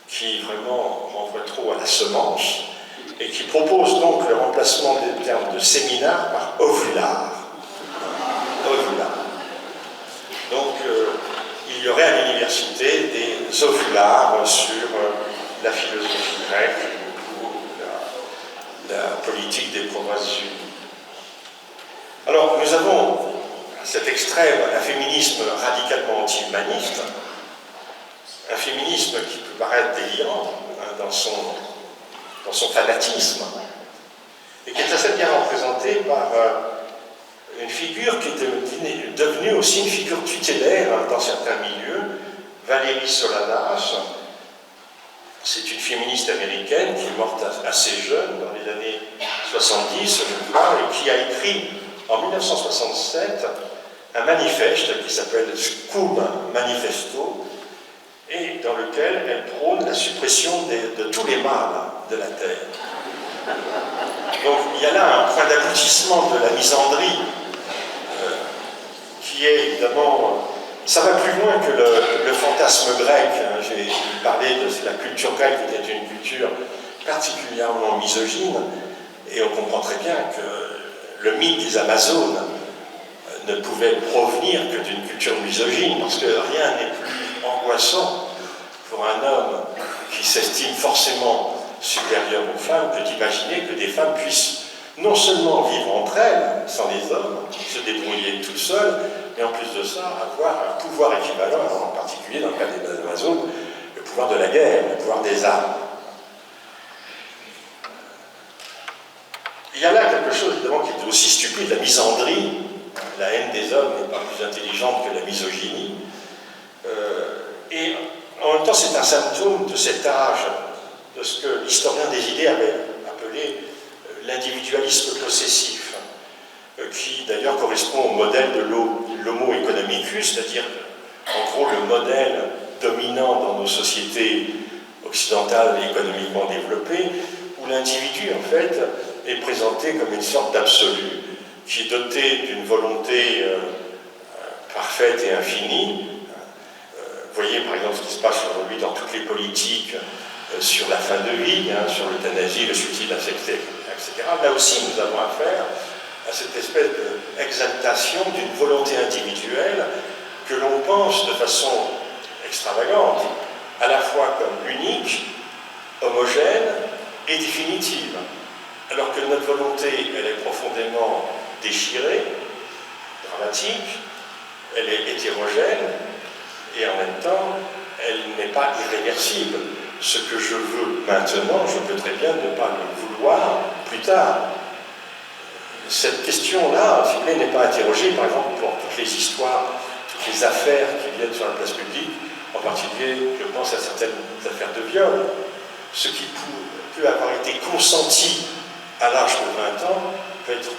qui vraiment renvoie trop à la semence, et qui propose donc le remplacement des termes de séminar par ovular. Ovular. Donc, il y aurait à l'université des ovulars sur la philosophie grecque ou la politique des provinces unies. Alors, nous avons à cet extrême un féminisme radicalement anti-humaniste, un féminisme qui peut paraître délirant dans son fanatisme, et qui est assez bien représenté par une figure qui est devenue aussi une figure tutélaire dans certains milieux, Valérie Solanas. C'est une féministe américaine qui est morte assez jeune, dans les années 70, je crois, et qui a écrit en 1967 un manifeste qui s'appelle Scum Manifesto, et dans lequel elle prône la suppression de tous les mâles de la Terre. Donc il y a là un point d'aboutissement de la misandrie qui est évidemment... Ça va plus loin que le fantasme grec. J'ai parlé de la culture grecque qui était une culture particulièrement misogyne, et on comprend très bien que le mythe des Amazones ne pouvait provenir que d'une culture misogyne, parce que rien n'est plus angoissant pour un homme qui s'estime forcément supérieur aux femmes que d'imaginer que des femmes puissent non seulement vivre entre elles, sans les hommes, se débrouiller toutes seules, mais en plus de ça, avoir un pouvoir équivalent, en particulier dans le cas des Amazones, le pouvoir de la guerre, le pouvoir des armes. Il y a là quelque chose, évidemment, qui est aussi stupide, la misandrie. La haine des hommes n'est pas plus intelligente que la misogynie. Et en même temps, c'est un symptôme de cet âge, de ce que l'historien des idées avait appelé l'individualisme possessif, qui d'ailleurs correspond au modèle de l'homo economicus, c'est-à-dire en gros le modèle dominant dans nos sociétés occidentales et économiquement développées, où l'individu en fait est présenté comme une sorte d'absolu, qui est doté d'une volonté parfaite et infinie. Vous voyez par exemple ce qui se passe aujourd'hui dans toutes les politiques sur la fin de vie, sur l'euthanasie, le suicide assisté, etc. Là aussi, nous avons affaire à cette espèce d'exaltation d'une volonté individuelle que l'on pense de façon extravagante, à la fois comme unique, homogène et définitive. Alors que notre volonté, elle est profondément déchirée, dramatique, elle est hétérogène, et en même temps, elle n'est pas irréversible. Ce que je veux maintenant, je peux très bien ne pas le vouloir plus tard. Cette question-là, si vous voulez, n'est pas interrogée, par exemple, pour toutes les histoires, toutes les affaires qui viennent sur la place publique, en particulier, je pense à certaines affaires de viol. Ce qui peut avoir été consenti à l'âge de 20 ans peut être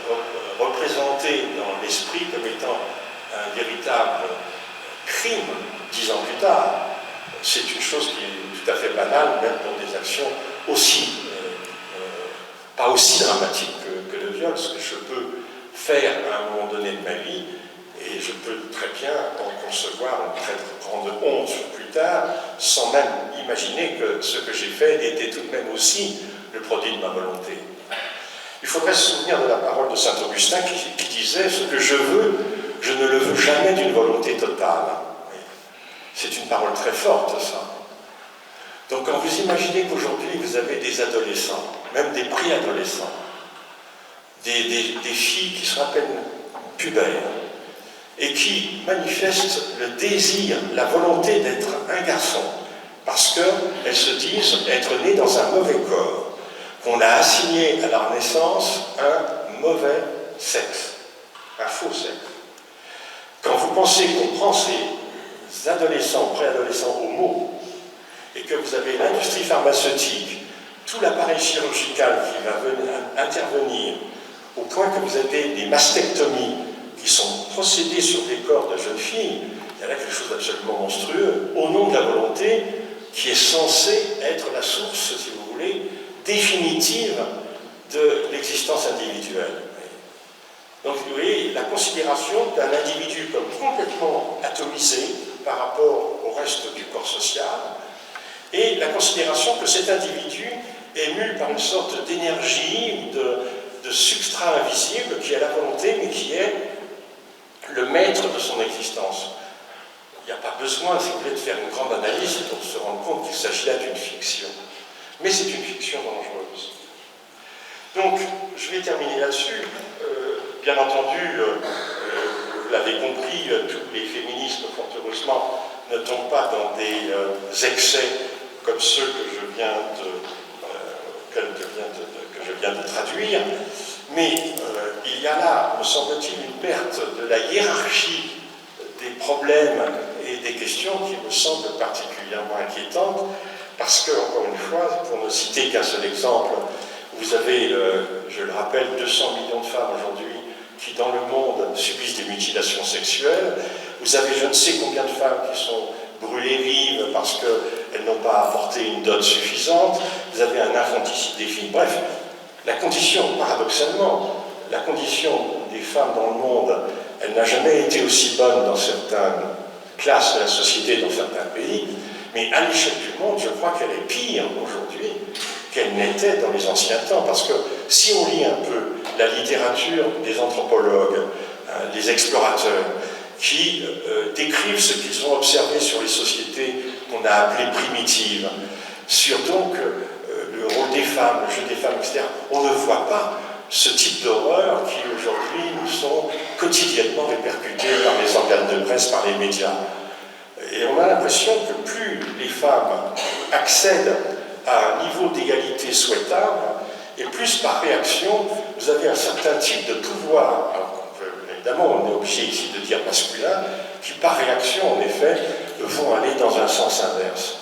représenté dans l'esprit comme étant un véritable crime 10 ans plus tard. C'est une chose qui est tout à fait banale, même pour des actions aussi, pas aussi dramatiques que le viol, ce que je peux faire à un moment donné de ma vie, et je peux très bien en concevoir une très grande honte plus tard, sans même imaginer que ce que j'ai fait était tout de même aussi le produit de ma volonté. Il faudrait se souvenir de la parole de saint Augustin qui disait « Ce que je veux, je ne le veux jamais d'une volonté totale ». C'est une parole très forte, ça. Donc quand vous imaginez qu'aujourd'hui vous avez des adolescents, même des préadolescents, des filles qui sont à peine pubères, et qui manifestent le désir, la volonté d'être un garçon, parce qu'elles se disent être nées dans un mauvais corps, qu'on a assigné à leur naissance un mauvais sexe, un faux sexe. Quand vous pensez qu'on prend ces adolescents, préadolescents homo, et que vous avez l'industrie pharmaceutique, tout l'appareil chirurgical qui va intervenir, au point que vous avez des mastectomies qui sont procédées sur des corps de jeunes filles, il y a là quelque chose d'absolument monstrueux, au nom de la volonté qui est censé être la source, si vous voulez, définitive de l'existence individuelle. Donc vous voyez, la considération d'un individu comme complètement atomisé par rapport au reste du corps social, et la considération que cet individu est mu par une sorte d'énergie, de substrat invisible qui a la volonté, mais qui est le maître de son existence. Il n'y a pas besoin, si vous voulez, de faire une grande analyse pour se rendre compte qu'il s'agit là d'une fiction. Mais c'est une fiction dangereuse. Donc, je vais terminer là-dessus. Bien entendu, vous l'avez compris, tous les féminismes, fort heureusement, ne tombent pas dans des excès comme ceux que je viens de traduire, mais il y a là, me semble-t-il, une perte de la hiérarchie des problèmes et des questions qui me semble particulièrement inquiétante, parce que, encore une fois, pour ne citer qu'un seul exemple, vous avez, je le rappelle, 200 millions de femmes aujourd'hui qui, dans le monde, subissent des mutilations sexuelles. Vous avez je ne sais combien de femmes qui sont brûlées vives parce qu'elles n'ont pas apporté une dot suffisante. Vous avez un infanticide des filles. Bref, la condition, paradoxalement, la condition des femmes dans le monde, elle n'a jamais été aussi bonne dans certaines classes de la société, dans certains pays, mais à l'échelle du monde, je crois qu'elle est pire aujourd'hui qu'elle n'était dans les anciens temps, parce que si on lit un peu la littérature des anthropologues, des explorateurs, qui décrivent ce qu'ils ont observé sur les sociétés qu'on a appelées primitives, sur donc le rôle des femmes, le jeu des femmes, etc., on ne voit pas ce type d'horreur qui aujourd'hui nous sont quotidiennement répercutés par les organes de presse, par les médias. Et on a l'impression que plus les femmes accèdent à un niveau d'égalité souhaitable, et plus par réaction, vous avez un certain type de pouvoir, alors, évidemment on est obligé ici de dire masculin, qui par réaction en effet vont aller dans un sens inverse.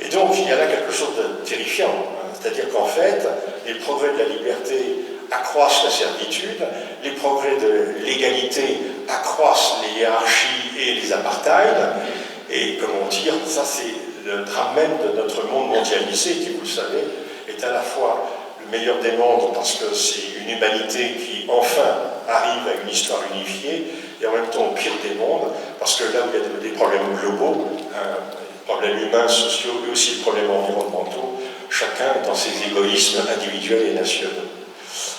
Et donc il y a là quelque chose de terrifiant, c'est-à-dire qu'en fait, les progrès de la liberté accroissent la servitude, les progrès de l'égalité accroissent les hiérarchies et les apartheids, et comment dire, ça c'est le drame même de notre monde mondialisé qui, vous le savez, est à la fois le meilleur des mondes parce que c'est une humanité qui enfin arrive à une histoire unifiée, et en même temps au pire des mondes, parce que là où il y a des problèmes globaux, des problèmes humains, sociaux, et aussi des problèmes environnementaux, chacun dans ses égoïsmes individuels et nationaux.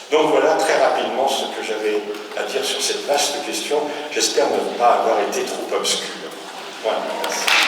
Donc voilà très rapidement ce que j'avais à dire sur cette vaste question. J'espère ne pas avoir été trop obscur. Voilà, merci.